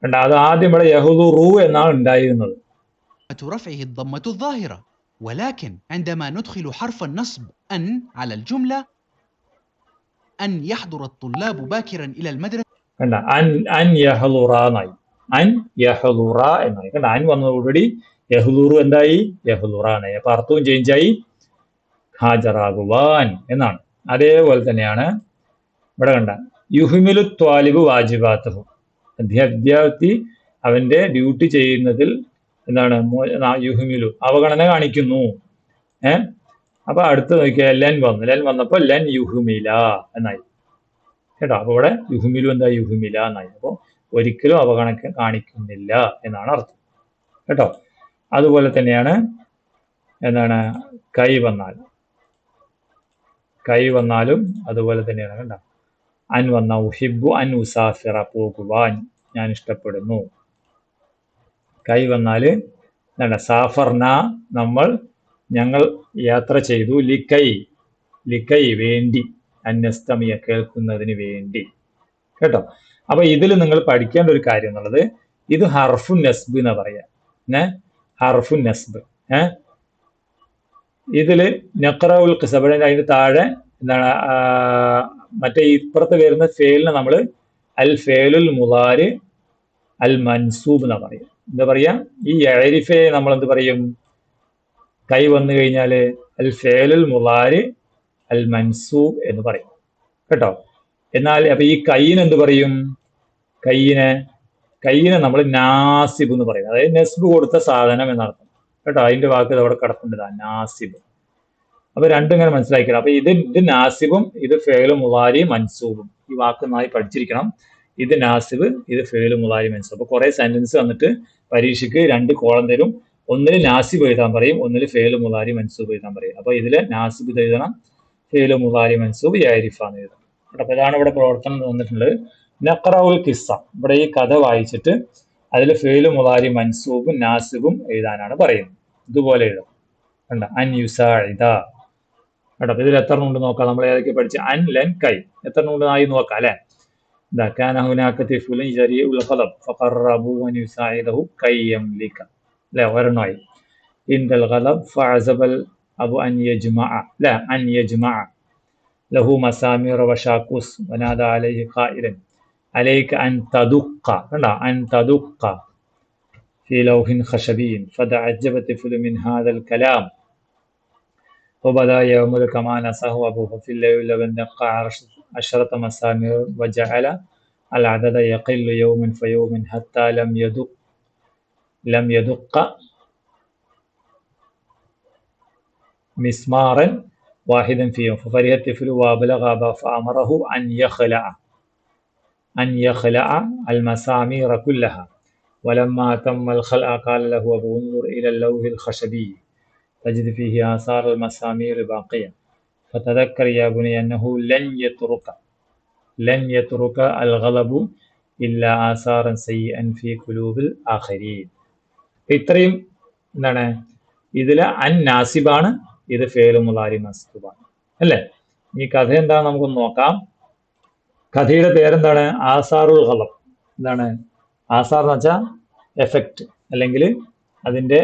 കണ്ട, അത് ആദ്യം ഇവിടെ യഹ്ദുറു എന്നാണ് ഉണ്ടായിരുന്നത്. ولكن عندما ندخل حرف النصب أن على الجملة أن يحضر الطلاب باكرا إلى المدرسة. കണ്ട, അൻ യഹ്ദുറ എന്നായി, അൻ യഹ്ദുറ എന്നായി. കണ്ട, അൻ വന്നതോടുകൂടി യഹ്ദുറു എന്തായി? യഹ്ദുറ എന്നായി. അപ്പൊ അർത്ഥവും ചേഞ്ചായി, ഹാജറാകുവാൻ എന്നാണ്. അതേപോലെ തന്നെയാണ് ഇവിടെ കണ്ട, യുഹ്മിലു ത്വാലിബു വാജിബാത്തുഹു, വിദ്യാർത്ഥി അവന്റെ ഡ്യൂട്ടി ചെയ്യുന്നതിൽ എന്താണ്? യുഹ്മിലു, അവഗണന കാണിക്കുന്നു. അപ്പൊ അടുത്ത് നോക്കിയാൽ ലൻ വന്നപ്പോ ലൻ യുഹ്മില എന്നായി കേട്ടോ. അപ്പൊ ഇവിടെ യുഹ്മിലു എന്താ? യുഹ്മില എന്നായി. അപ്പൊ ഒരിക്കലും അവഗണന കാണിക്കുന്നില്ല എന്നാണ് അർത്ഥം കേട്ടോ. അതുപോലെ തന്നെയാണ് എന്താണ്? കൈ വന്നാലും അതുപോലെ തന്നെയാണ്. കണ്ട, അൻ വന്ന ഉഹിബ്ബു അൻ ഉസാഫിറ, പോകുവാൻ, ഞാൻ ഇഷ്ടപ്പെടുന്നു. കൈ വന്നാല് എന്താണ്? സാഫർന, ഞങ്ങൾ യാത്ര ചെയ്തു. ലിക്കൈ വേണ്ടി, അന്നസ്തമിയ കേൾക്കുന്നതിന് വേണ്ടി കേട്ടോ. അപ്പൊ ഇതിൽ നിങ്ങൾ പഠിക്കേണ്ട ഒരു കാര്യം എന്നുള്ളത്, ഇത് ഹർഫു നസ്ബ് എന്നാ പറയാ. ഹർഫു നസ്ബ് ഏഹ് ഇതില് നഖറഉൽ ഖിസബ അതിന്റെ താഴെ എന്താണ് മറ്റേ ഇപ്പുറത്ത് വരുന്ന ഫേലിനെ നമ്മൾ അൽ ഫേലുൽ മുളാരി അൽ മൻസൂബ് എന്നാ പറയും. എന്താ പറയാ? ഈ യഅരിഫയെ നമ്മൾ എന്ത് പറയും? കൈ വന്നു കഴിഞ്ഞാല് അൽ ഫേലുൽ മുളാരി അൽ മൻസൂബ് എന്ന് പറയും കേട്ടോ. എന്നാൽ അപ്പൊ ഈ കൈയിന് എന്ത് പറയും? കൈയിനെ നമ്മൾ നാസിബ് എന്ന് പറയും. അതായത് നെസ്ബ് കൊടുത്ത സാധനം എന്നർത്ഥം കേട്ടോ. അതിന്റെ വാക്ക് അവിടെ കിടപ്പുണ്ട്, നാസിബ്. അപ്പൊ രണ്ടും ഇങ്ങനെ മനസ്സിലാക്കണം. അപ്പൊ ഇത് നാസിബും ഇത് ഫേലു മുളാരി മൻസൂബും. ഈ വാക്ക് നന്നായി പഠിച്ചിരിക്കണം. ഇത് നാസിബ്, ഇത് ഫേലു മുളാരി മൻസൂബ്. അപ്പൊ കുറെ സെന്റൻസ് വന്നിട്ട് പരീക്ഷയ്ക്ക് 2 കോളം തരും. ഒന്നിൽ നാസിബ് എഴുതാൻ പറയും, ഒന്നിൽ ഫേലു മുളാരി മൻസൂബ് എഴുതാൻ പറയും. അപ്പൊ ഇതില് നാസിബ് ഇത് എഴുതണം, ഫേലു മുളാരി മൻസൂബ് യഅരിഫാന്ന് എഴുതണം. അപ്പൊ ഇതാണ് ഇവിടെ പ്രവർത്തനം വന്നിട്ടുള്ളത്. നഖറഉൽ ഖിസ്സ, ഇവിടെ ഈ കഥ വായിച്ചിട്ട് അതിൽ ഫേലു മുളാരി മൻസൂബും നാസിബും എഴുതാനാണ് പറയുന്നത്. ഇതുപോലെ എഴുതാം കണ്ട. അൻ യുസാഇദ കേട്ടോ. ഇതിൽ എത്ര ഉണ്ട് നോക്കാം. നമ്മൾ ഏതൊക്കെ പഠിച്ച അൻ ലൻ കൈ എത്ര ഉണ്ടായി നോക്കാം അല്ലെ. എന്താ കാന ഹുനാക തിഫ്ലുൻ ജരീഉൽ ഖലബ് ഫഖറബു അൻ യുസാഇദഹു കൈ യംലിക അല്ലെ. ഒരെണ്ണമായി. ഇൻദൽ ഖലബ് ഫഅസബൽ അബു അൻ യജ്മഅ ല അൻ യജ്മഅ ലഹു മസാമിർ വശാഖുസ് വനാദ അലൈഹി ഖായിലൻ അലൈക അൻ തദുഖ കണ്ട. അൻ തദുഖ ഫീ ലൗഹിൻ ഖശബിയ്യിൻ ഫതഅജ്ജബ തിഫ്ലു മിൻ ഹാദൽ കലാം وبدا يعمل كما نصحه أبوه في الليل والنقع 10 مسامير وجعل العدد يقل يوما فيوما حتى لم يدق مسمارا واحدا في يوم ففرح الطفل وبلغ أباه فأمره أن يخلع المسامير كلها ولما تم الخلع قال له أبوه انظر إلى اللوح الخشبي تجد فيه آثار المسامير باقية فتذكر يا بني أنه لن يترك الغضب إلا آثارا سيئا في قلوب الآخرين. ഇത്രയും എന്താണ് ഇതിലെ അൻ നാസിബാണ്, ഇത് ഫേലു മുളാരി മൻസൂബാണ് അല്ലേ. ഈ കഥ എന്താണ് നമുക്കൊന്ന് നോക്കാം. കഥയുടെ പേരെന്താണ്? ആസാറുൽ ഖലബ്. എന്താണ് ആസാർ എന്ന് വെച്ചാൽ എഫക്റ്റ് അല്ലെങ്കിൽ അതിന്റെ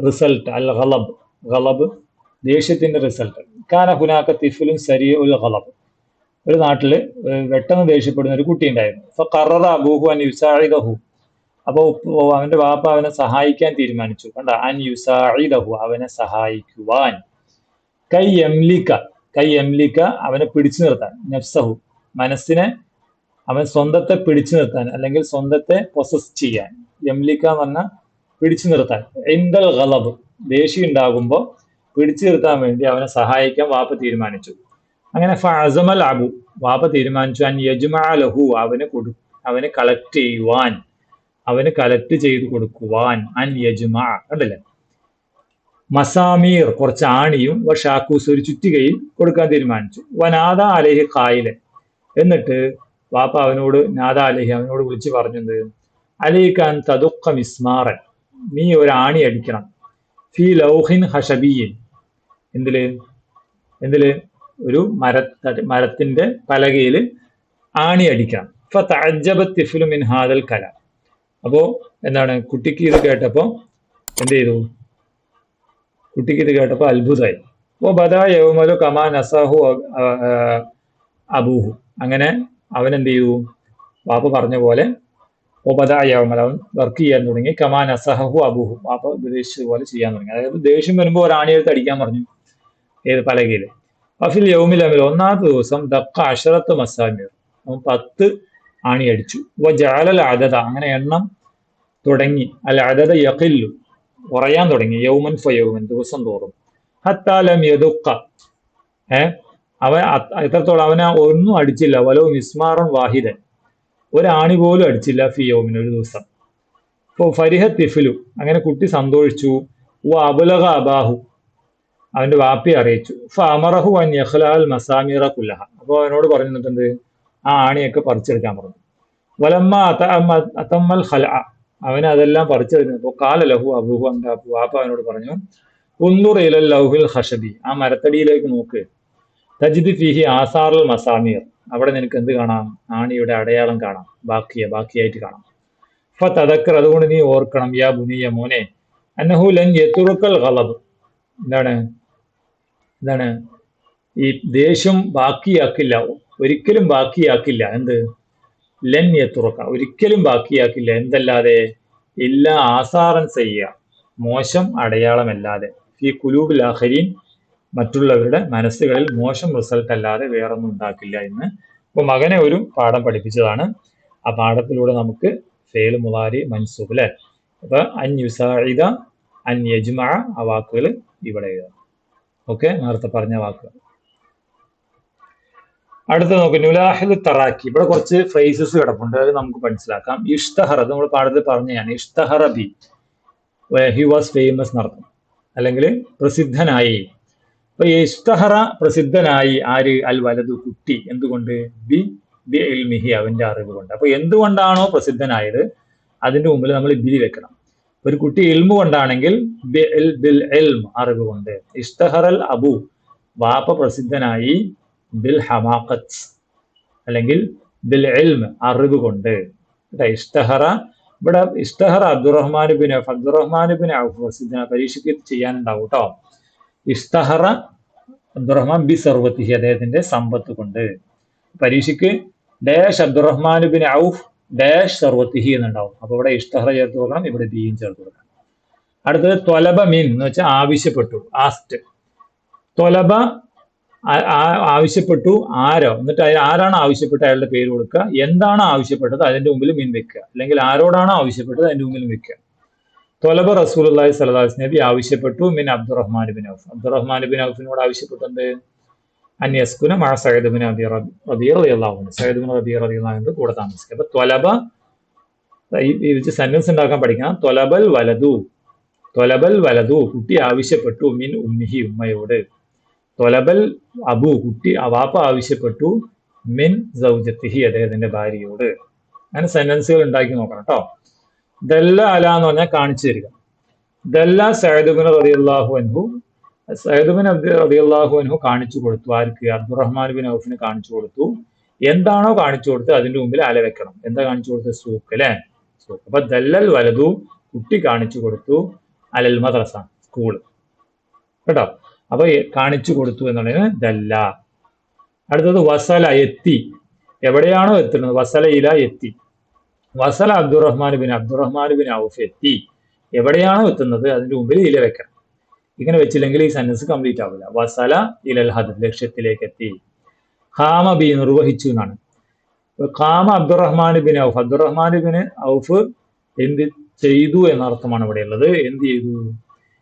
റിസൾട്ട്. അൽ ഖലബ്, ഖലബ് ദേഷ്യത്തിന്റെ റിസൾട്ട്. കാന ഹുനാക തിഫ്ലുൻ സരീഉൽ ഖലബ്, ഒരു നാട്ടില് പെട്ടെന്ന് ദേഷ്യപ്പെടുന്ന ഒരു കുട്ടി ഉണ്ടായിരുന്നു. ഫഖററ അബൂഹു അൻ യുസാഇദഹു, അപ്പൊ അവന്റെ വാപ്പ അവനെ സഹായിക്കാൻ തീരുമാനിച്ചു കണ്ട. അൻ യുസാഇദഹു, അവനെ സഹായിക്കുവാൻ. കൈ യംലിക, അവനെ പിടിച്ചു നിർത്താൻ. നഫ്സഹു, മനസ്സിനെ, അവൻ സ്വന്തത്തെ പിടിച്ചു നിർത്താൻ അല്ലെങ്കിൽ സ്വന്തത്തെ പൊസസ് ചെയ്യാൻ. യംലിക എന്ന് പറഞ്ഞാൽ പിടിച്ചു നിർത്താൻ. ഇൻദൽ ഖലബ്, ദേഷ്യം ഉണ്ടാകുമ്പോൾ പിടിച്ചു നിർത്താൻ വേണ്ടി അവനെ സഹായിക്കാൻ വാപ്പ തീരുമാനിച്ചു. അങ്ങനെ ഫഅസമൽ അബു, വാപ്പ തീരുമാനിച്ചു അൻ യജ്മഅ ലഹു, അവന് കളക്ട് ചെയ്യുവാൻ, അവന് കളക്ട് ചെയ്ത് കൊടുക്കുവാൻ. അൻ യജ്മഅ കണ്ടില്ലേ. മസാമീർ, കുറച്ച് ആണിയും ഷാക്കൂസ്, ഒരു ചുറ്റികയിൽ കൊടുക്കാൻ തീരുമാനിച്ചു. വനാദ അലൈഹി ഖായിലൻ, എന്നിട്ട് വാപ്പ അവനോട് നാദ അലൈഹി, അവനോട് വിളിച്ചു പറഞ്ഞത് അലൈക അൻ തദുഖ മിസ്മാറൻ, നീ ഒരു ആണി അടിക്കണം. ഫീ ലൗഹിൻ ഹഷബിയിൻ, എന്തില് ഒരു മരത്തിന്റെ പലകയിൽ ആണി അടിക്കണം. ഫതഅജ്ജബ തിഫ്ലു മിൻ ഹാദൽ കലാം, അപ്പോ എന്താണ് കുട്ടിക്ക് ഇത് കേട്ടപ്പോ എന്ത് ചെയ്തു? കുട്ടിക്ക് ഇത് കേട്ടപ്പോ അത്ഭുതമായി. ഓ ബദാ യൗമലു കമാ നസഹു അബൂഹു, അങ്ങനെ അവൻ എന്ത് ചെയ്തു? വാപ്പ പറഞ്ഞ പോലെ ഉപദായവമൽ, അവൻ വർക്ക് ചെയ്യാൻ തുടങ്ങി. കമാ നസഹു അബൂഹു, വാപ്പ ഉപദേശിച്ചതുപോലെ ചെയ്യാൻ തുടങ്ങി. അതായത് ദേഷ്യം വരുമ്പോൾ ഒരു ആണിയെടുത്ത് അടിക്കാൻ പറഞ്ഞു, ഏത് പലകയിൽ. അഫിൽ യൗമിൽ അമിൽ, ഒന്നാമത്തെ ദിവസം ദക്ക 10 മസാമീർ, അവൻ 10 ആണി അടിച്ചു. ജഅലൽ അദദ, അങ്ങനെ എണ്ണം തുടങ്ങി. അൽ അദദ യഖില്ലു, കുറയാൻ തുടങ്ങി. യൗമൻ ഫയൗമൻ, ദിവസം തോറും. ഹത്താ ലം യദുഖ, അവൻ എത്രത്തോളം അവനെ ഒന്നും അടിച്ചില്ല. വലോ മിസ്മാറൻ വാഹിദൻ, ഒരാണി പോലും അടിച്ചില്ല. ഫി യൗമിൻ, ഒരു ദിവസം. ഫരിഹ തിഫ്ലു, അങ്ങനെ കുട്ടി സന്തോഷിച്ചു. അബുലഗ അബാഹു, അവന്റെ വാപ്പയെ അറിയിച്ചു. ഫഅമറഹു അൻ യഖ്ലഅൽ മസാമിറ കുല്ലഹ, അപ്പോൾ അവനോട് പറഞ്ഞിട്ടുണ്ട് ആ ആണിയൊക്കെ പറിച്ചെടുക്കാൻ പറഞ്ഞു. വലമ്മ അതമ്മൽ ഖൽഅ, അവൻ അതെല്ലാം പറിച്ചെടുക്കുന്നപ്പോൾ ഖാല ലഹു അബൂഹു, അവന്റെ വാപ്പ അവനോട് പറഞ്ഞു ഉൻദുർ ഇലൽ ലൗഹിൽ ഖശബി, ആ മരത്തടിയിലേക്ക് നോക്ക്. തജിദ് ഫീഹി ആസാറുൽ മസാമീർ, അവിടെ നിനക്ക് എന്ത് കാണാം? ആണിയുടെ അടയാളം കാണാം. ബാക്കിയായിട്ട് കാണാം. ഫതദക്കർ, അതുകൊണ്ട് നീ ഓർക്കണം. യാ ബുനിയ, മോനെ, അന്നഹു ലൻ യതുറുക്കൽ ഗളബ്. എന്താണ് എന്താണ് ഈ ദേഷ്യം ബാക്കിയാക്കില്ല, ഒരിക്കലും ബാക്കിയാക്കില്ല. എന്ത്? ലൻ യതുറുക്ക, ഒരിക്കലും ബാക്കിയാക്കില്ല. എന്തല്ലാതെ? ഇല്ല ആസാറൻ ചെയ്യുക, മോശം അടയാളമല്ലാതെ. ഈ കുലൂബിൽ ആഖരീൻ, മറ്റുള്ളവരുടെ മനസ്സുകളിൽ മോശം റിസൾട്ട് അല്ലാതെ വേറൊന്നും ഉണ്ടാക്കില്ല എന്ന്. അപ്പൊ മകനെ ഒരു പാഠം പഠിപ്പിച്ചതാണ്. ആ പാഠത്തിലൂടെ നമുക്ക് ഫേൽ മുളാരി മൻസൂബ് അല്ലെ. അപ്പൊ അൻ യുസാഇദ, അൻ യജ്മഅ, ആ വാക്കുകൾ ഇവിടെ എഴുതാം. ഓക്കെ, നേരത്തെ പറഞ്ഞ വാക്കുകൾ. അടുത്ത നോക്ക്, നുലാഹിദ് തറാക്കി. ഇവിടെ കുറച്ച് ഫ്രേസസ് കിടപ്പുണ്ട്, അത് നമുക്ക് മനസ്സിലാക്കാം. ഇഷ്തഹറ, നമ്മൾ പാഠത്തിൽ പറഞ്ഞതാണ്. ഇഷ്തഹറ ബി, ഹി വാസ് ഫേമസ് നടത്തും, അല്ലെങ്കിൽ പ്രസിദ്ധനായി. അപ്പൊ ഇഷ്തഹറ, പ്രസിദ്ധനായി. ആര്? അൽ വലതു, കുട്ടി. എന്തുകൊണ്ട്? ബി ബി ഇൽമിഹി, അവന്റെ അറിവ് കൊണ്ട്. അപ്പൊ എന്തുകൊണ്ടാണോ പ്രസിദ്ധനായത് അതിന്റെ മുമ്പിൽ നമ്മൾ ബി വെക്കണം. ഒരു കുട്ടി ഇൽമു കൊണ്ടാണെങ്കിൽ ബിൽ ഇൽം, അറിവ് കൊണ്ട്. ഇഷ്തഹറൽ അബു, വാപ്പ പ്രസിദ്ധനായി. ബിൽ ഹമാഖത്ത്, അല്ലെങ്കിൽ ബിൽ ഇൽം, അറിവ് കൊണ്ട്. ഇഷ്തഹറ, ഇവിടെ ഇഷ്തഹറ Abdurahman bin Auf, Abdurrahman bin ഔഫ് പ്രസിദ്ധന. പരീക്ഷയ്ക്ക് ചെയ്യാനുണ്ടാവും കേട്ടോ. ഇഷ്തഹറ അബ്ദുറഹ്മാൻ ബി സർവത്തിഹി, അദ്ദേഹത്തിന്റെ സമ്പത്ത് കൊണ്ട്. പരീക്ഷയ്ക്ക് ഡാഷ് അബ്ദുറഹ്മാൻ ബിൻ ഔഫ് ഡാഷ് സർവത്തിഹി എന്നുണ്ടാവും. അപ്പൊ ഇവിടെ ഇഷ്തഹറ ചേർത്ത് കൊടുക്കണം, ഇവിടെ ബിയും ചേർത്ത് കൊടുക്കണം. അടുത്തത് ത്വലബ മിൻ എന്ന് വെച്ചാൽ ആവശ്യപ്പെട്ടു, ആസ്റ്റ്. ത്വലബ ആവശ്യപ്പെട്ടു, ആരോ, എന്നിട്ട് ആരാണ് ആവശ്യപ്പെട്ടത് അയാളുടെ പേര് കൊടുക്കുക. എന്താണ് ആവശ്യപ്പെട്ടത് അതിന്റെ മുമ്പിൽ മിൻ വെക്കുക, അല്ലെങ്കിൽ ആരോടാണോ ആവശ്യപ്പെട്ടത് അതിന്റെ മുമ്പിൽ വെക്കുക. ത്വലബ റസൂലുള്ളാഹി സ്വല്ലല്ലാഹു അലൈഹി വസല്ലം, നബി ആവശ്യപ്പെട്ടു. മിൻ Abdurahman bin Auf, Abdurrahman bin ഔഫിനോട് ആവശ്യപ്പെട്ടത് അൻ യസ്കുന മഅ സഅദ് ബിൻ റബീഅ റളിയല്ലാഹു അൻഹു, സഅദ് ബിൻ റബീഅ റളിയല്ലാഹു അൻഹു കൂടെ താമസിക്കുക. അപ്പൊ ത്വലബ, ഈ സെന്റൻസ് ഉണ്ടാക്കാൻ പഠിക്കണം. ത്വലബൽ വലതു, ത്വലബൽ വലതു, കുട്ടി ആവശ്യപ്പെട്ടു. മിൻ ഉമ്മിഹി, ഉമ്മയോട്. ത്വലബൽ അബു, കുട്ടി വാപ്പ ആവശ്യപ്പെട്ടു. മിൻ സൗജത്തിഹി, അദ്ദേഹത്തിന്റെ ഭാര്യയോട്. അങ്ങനെ സെന്റൻസുകൾ ഉണ്ടാക്കി നോക്കണം കേട്ടോ. ദല്ല അല എന്ന് പറഞ്ഞാൽ കാണിച്ചു തരിക. ദല്ല സഅദ് ബിൻ റളിയല്ലാഹു അൻഹു, സഅദ് ബിൻ റളിയല്ലാഹു അൻഹു കാണിച്ചു കൊടുത്തു. ആർക്ക്? അബ്ദുറഹ്മാൻ ബിൻ ഔഫിന് കാണിച്ചു കൊടുത്തു. എന്താണോ കാണിച്ചു കൊടുത്തത് അതിന്റെ മുമ്പിൽ അല വെക്കണം. എന്താ കാണിച്ചു കൊടുത്തത്? സൂക്ക് അല്ലെ, സൂക്ക്. അപ്പൊ ദല്ലൽ വലതു, കുട്ടി കാണിച്ചു കൊടുത്തു. അലൽ മദ്രസ, സ്കൂള് കേട്ടോ. അപ്പൊ കാണിച്ചു കൊടുത്തു എന്നുള്ളതിന് ദല്ല. അടുത്തത് വസല, എത്തി. എവിടെയാണോ എത്തുന്നത്? വസല ഇല, എത്തി. വസല അബ്ദുറഹ്മാൻ ബിൻ ഔഫ്, എത്തി. എവിടെയാണോ എത്തുന്നത് അതിന്റെ മുമ്പിൽ ഇല വെക്കണം. ഇങ്ങനെ വെച്ചില്ലെങ്കിൽ ഈ സെന്റൻസ് കംപ്ലീറ്റ് ആവില്ല. വസല ഇലൽ ഹദഫ്, ലക്ഷ്യത്തിലേക്ക് എത്തി. ഖാമ ബി, നിർവഹിച്ചു എന്നാണ്. ഖാമ Abdurahman bin Auf, Abdurrahman bin ഔഫ് എന്ത് ചെയ്തു എന്നർത്ഥമാണ് ഇവിടെ ഉള്ളത്. എന്ത് ചെയ്തു?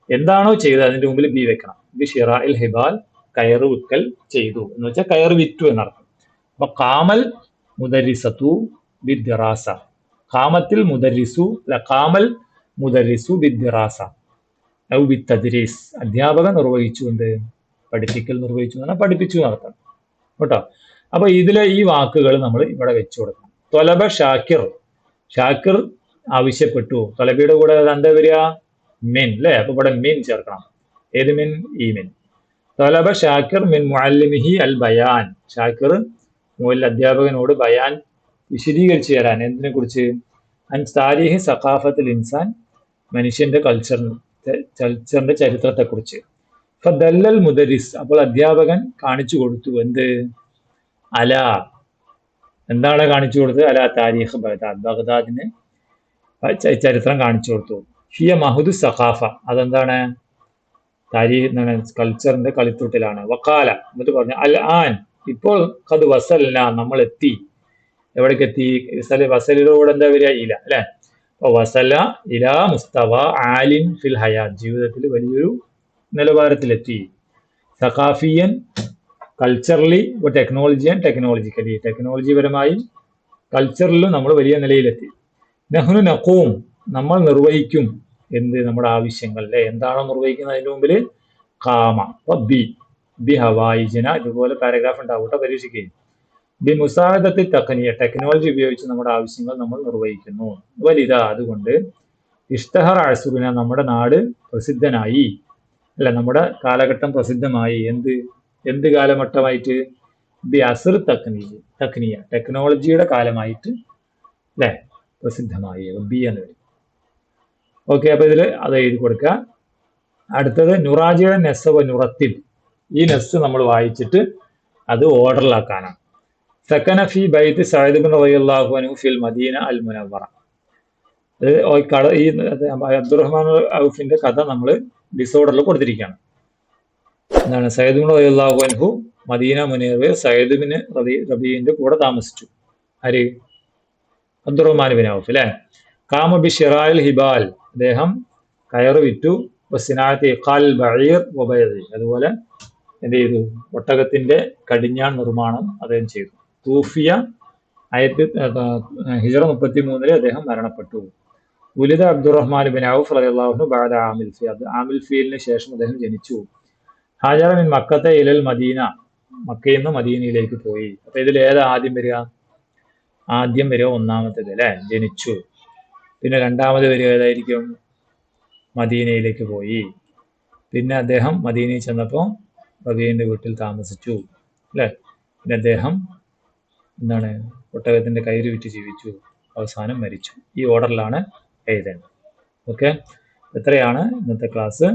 എന്താണോ ചെയ്തത് അതിന്റെ മുമ്പിൽ ബി വെക്കണം. ബി ഷിറാഇൽ ഹിബാൽ, കയറ് വിൽക്കൽ ചെയ്തു എന്ന് വെച്ചാൽ കയറ് വിറ്റു എന്നർത്ഥം. അപ്പൊ ഖാമൽ മുദരിസതു ബിദ്ദിറാസ, ഖാമത്തിൽ മുദരിസു, അല്ല ഖാമൽ മുദരിസു ബിദ്ദിറാസ ഔ ബിത്തദ്രീസ്, അധ്യാപകൻ നിർവഹിച്ചു. എന്ത്? പഠിപ്പിക്കൽ നിർവഹിച്ചു എന്ന് പറഞ്ഞാൽ പഠിപ്പിച്ചു എന്നർത്ഥം കേട്ടോ. അപ്പൊ ഇതിലെ ഈ വാക്കുകൾ നമ്മൾ ഇവിടെ വെച്ചു കൊടുക്കണം. ത്വലബ ഷാക്കിർ, ഷാക്കിർ ആവശ്യപ്പെട്ടു. ത്വലബയുടെ കൂടെ എന്താ വരിക? മിൻ അല്ലെ. അപ്പൊ ഇവിടെ മിൻ ചേർക്കണം. ഏത് മിൻ? ഈ മിൻ. ത്വലബ ഷാക്കിർ മിൻ മുഅല്ലിമിഹി അൽ ബയാൻ, ഷാക്കിർ അധ്യാപകനോട് ബയാൻ വിശദീകരിച്ചു തരാൻ. എന്തിനെ കുറിച്ച്? അൻ താരിഖി സഖാഫത്തുൽ ഇൻസാൻ, മനുഷ്യന്റെ കൾച്ചറിന്റെ ചരിത്രത്തെ കുറിച്ച്. ഫദല്ലൽ മുദരിസ്, അപ്പോൾ അധ്യാപകൻ കാണിച്ചു കൊടുത്തു. എന്ത്? അല, എന്താണ് കാണിച്ചു കൊടുത്തത്? അല താരിഖ് ബഗ്ദാദ്, ബഗ്ദാദിന് ചരിത്രം കാണിച്ചു കൊടുത്തു. ഹിയ മഹുദു സഖാഫ, അതെന്താണ്? താരീഖ് എന്താണ്? കൾച്ചറിന്റെ കളിത്തൊട്ടിലാണ്. വക്കാല, എന്നിട്ട് പറഞ്ഞു അൽ ആൻ, ഇപ്പോൾ ഖദ് വസൽന, നമ്മൾ എത്തി. എവിടേക്ക് എത്തി? വസലിലൂടെ എന്താ വരിക? ഇല അല്ലെ. അപ്പൊ വസല ഇല മുസ്തവ ആലിൻ ഫിൽ ഹയാത്ത്, ജീവിതത്തിൽ വലിയൊരു നിലവാരത്തിലെത്തി. സഖാഫിയൻ, കൾച്ചറലി, ടെക്നോളജിക്കലി, ടെക്നോളജിപരമായും കൾച്ചറിലും നമ്മൾ വലിയ നിലയിലെത്തി. നഹ്നു നഖൂം, നമ്മൾ നിർവഹിക്കും. എന്ത്? നമ്മുടെ ആവശ്യങ്ങൾ അല്ലെ. എന്താണോ നിർവഹിക്കുന്നത് അതിന്റെ മുമ്പിൽ ഖാമ. അപ്പൊ ബി ബി ഹവായിജന, ഇതുപോലെ പാരഗ്രാഫ് ഉണ്ടാവട്ടെ പരീക്ഷയ്ക്ക്. ബി മുസാദത്തി തഖ്നിയ, ടെക്നോളജി ഉപയോഗിച്ച് നമ്മുടെ ആവശ്യങ്ങൾ നമ്മൾ നിർവഹിക്കുന്നു. വലിത, അതുകൊണ്ട് ഇഷ്തഹർ അസുബിന, നമ്മുടെ നാട് പ്രസിദ്ധനായി, അല്ല നമ്മുടെ കാലഘട്ടം പ്രസിദ്ധമായി. എന്ത് കാലഘട്ടമായിട്ട്? ബി അസർ തഖ്നിയ, ടെക്നോളജിയുടെ കാലമായിട്ട് അല്ലെ പ്രസിദ്ധമായി. ബി എന്ന് വരും. ഓക്കെ, അപ്പൊ ഇതിൽ അത് എഴുതി കൊടുക്കുക. അടുത്തത് നുറാജിയ നെസ്സവ നുറത്തിബ്. ഈ നെസ് നമ്മൾ വായിച്ചിട്ട് അത് ഓർഡറിലാക്കാനാണ്. സക്കന ഫി ബൈത്ത് സഅദ് ഇബ്നു റളിയല്ലാഹു അൻഹു ഫിൽ മദീന അൽ മുനവ്വറ. ഈ അബ്ദുറഹ്മാൻ ഔഫിന്റെ കഥ നമ്മൾ ഡിസോർഡറിൽ കൊടുത്തിരിക്കുകയാണ്. എന്താണ്? സയ്യിദ് ഇബ്നു റളിയല്ലാഹു അൻഹു മദീന മുനവ്വറയിൽ സയ്യിദ് ഇബ്നു റബീഇന്റെ കൂടെ താമസിച്ചു. ആര്? അബ്ദുറഹ്മാൻ ബിൻ ഔഫ് അല്ലേ. കാമ ബി ഷിറായിൽ ഹിബാൽ. അദ്ദേഹം കയറ് വിറ്റു. സിനാഅത്തി ഇഖാൽ ബഈർ വബൈഇ. അതുപോലെ എന്ത് ചെയ്തു? ഒട്ടകത്തിന്റെ കടിഞ്ഞാൺ നിർമ്മാണം അദ്ദേഹം ചെയ്തു. തൂഫിയ ഹിജറ 33 അദ്ദേഹം മരണപ്പെട്ടു. ഉലിദ അബ്ദുറഹ്മാൻ ബിൻ ഔഫ് റളിയല്ലാഹു അൻഹു ബഅദ ആമിൽ ഫീൽ. ആമിൽ ഫീലിന് ശേഷം അദ്ദേഹം ജനിച്ചു. ഹാജറ മിൻ മക്കത്തെ ഇലൽ മദീന. മക്കയിൽ നിന്ന് മദീനയിലേക്ക് പോയി. അപ്പൊ ഇതിൽ ഏതാ ആദ്യം വരിക? ആദ്യം വരിക ഒന്നാമത്തേത് അല്ലെ, ജനിച്ചു. പിന്നെ രണ്ടാമത് വരിക ഏതായിരിക്കും? മദീനയിലേക്ക് പോയി. പിന്നെ അദ്ദേഹം മദീനയിൽ ചെന്നപ്പോൾ റബീന്റെ വീട്ടിൽ താമസിച്ചു അല്ലെ. പിന്നെ അദ്ദേഹം എന്താണ്? ഒട്ടകത്തിന്റെ കയറ് വിറ്റ് ജീവിച്ചു. അവസാനം മരിച്ചു. ഈ ഓർഡറിലാണ് എഴുതേണ്ടത്. ഓക്കെ, എത്രയാണ് ഇന്നത്തെ ക്ലാസ്.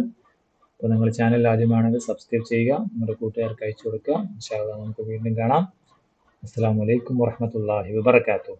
അപ്പോൾ നിങ്ങൾ ചാനൽ ആദ്യമാണെങ്കിൽ സബ്സ്ക്രൈബ് ചെയ്യുക, നിങ്ങളുടെ കൂട്ടുകാർക്ക് അയച്ചു കൊടുക്കുക. ഇൻഷാ അല്ലാഹ് നമുക്ക് വീണ്ടും കാണാം. അസ്സലാമു അലൈക്കും വറഹ്മത്തുള്ളാഹി വബറകാതുഹു.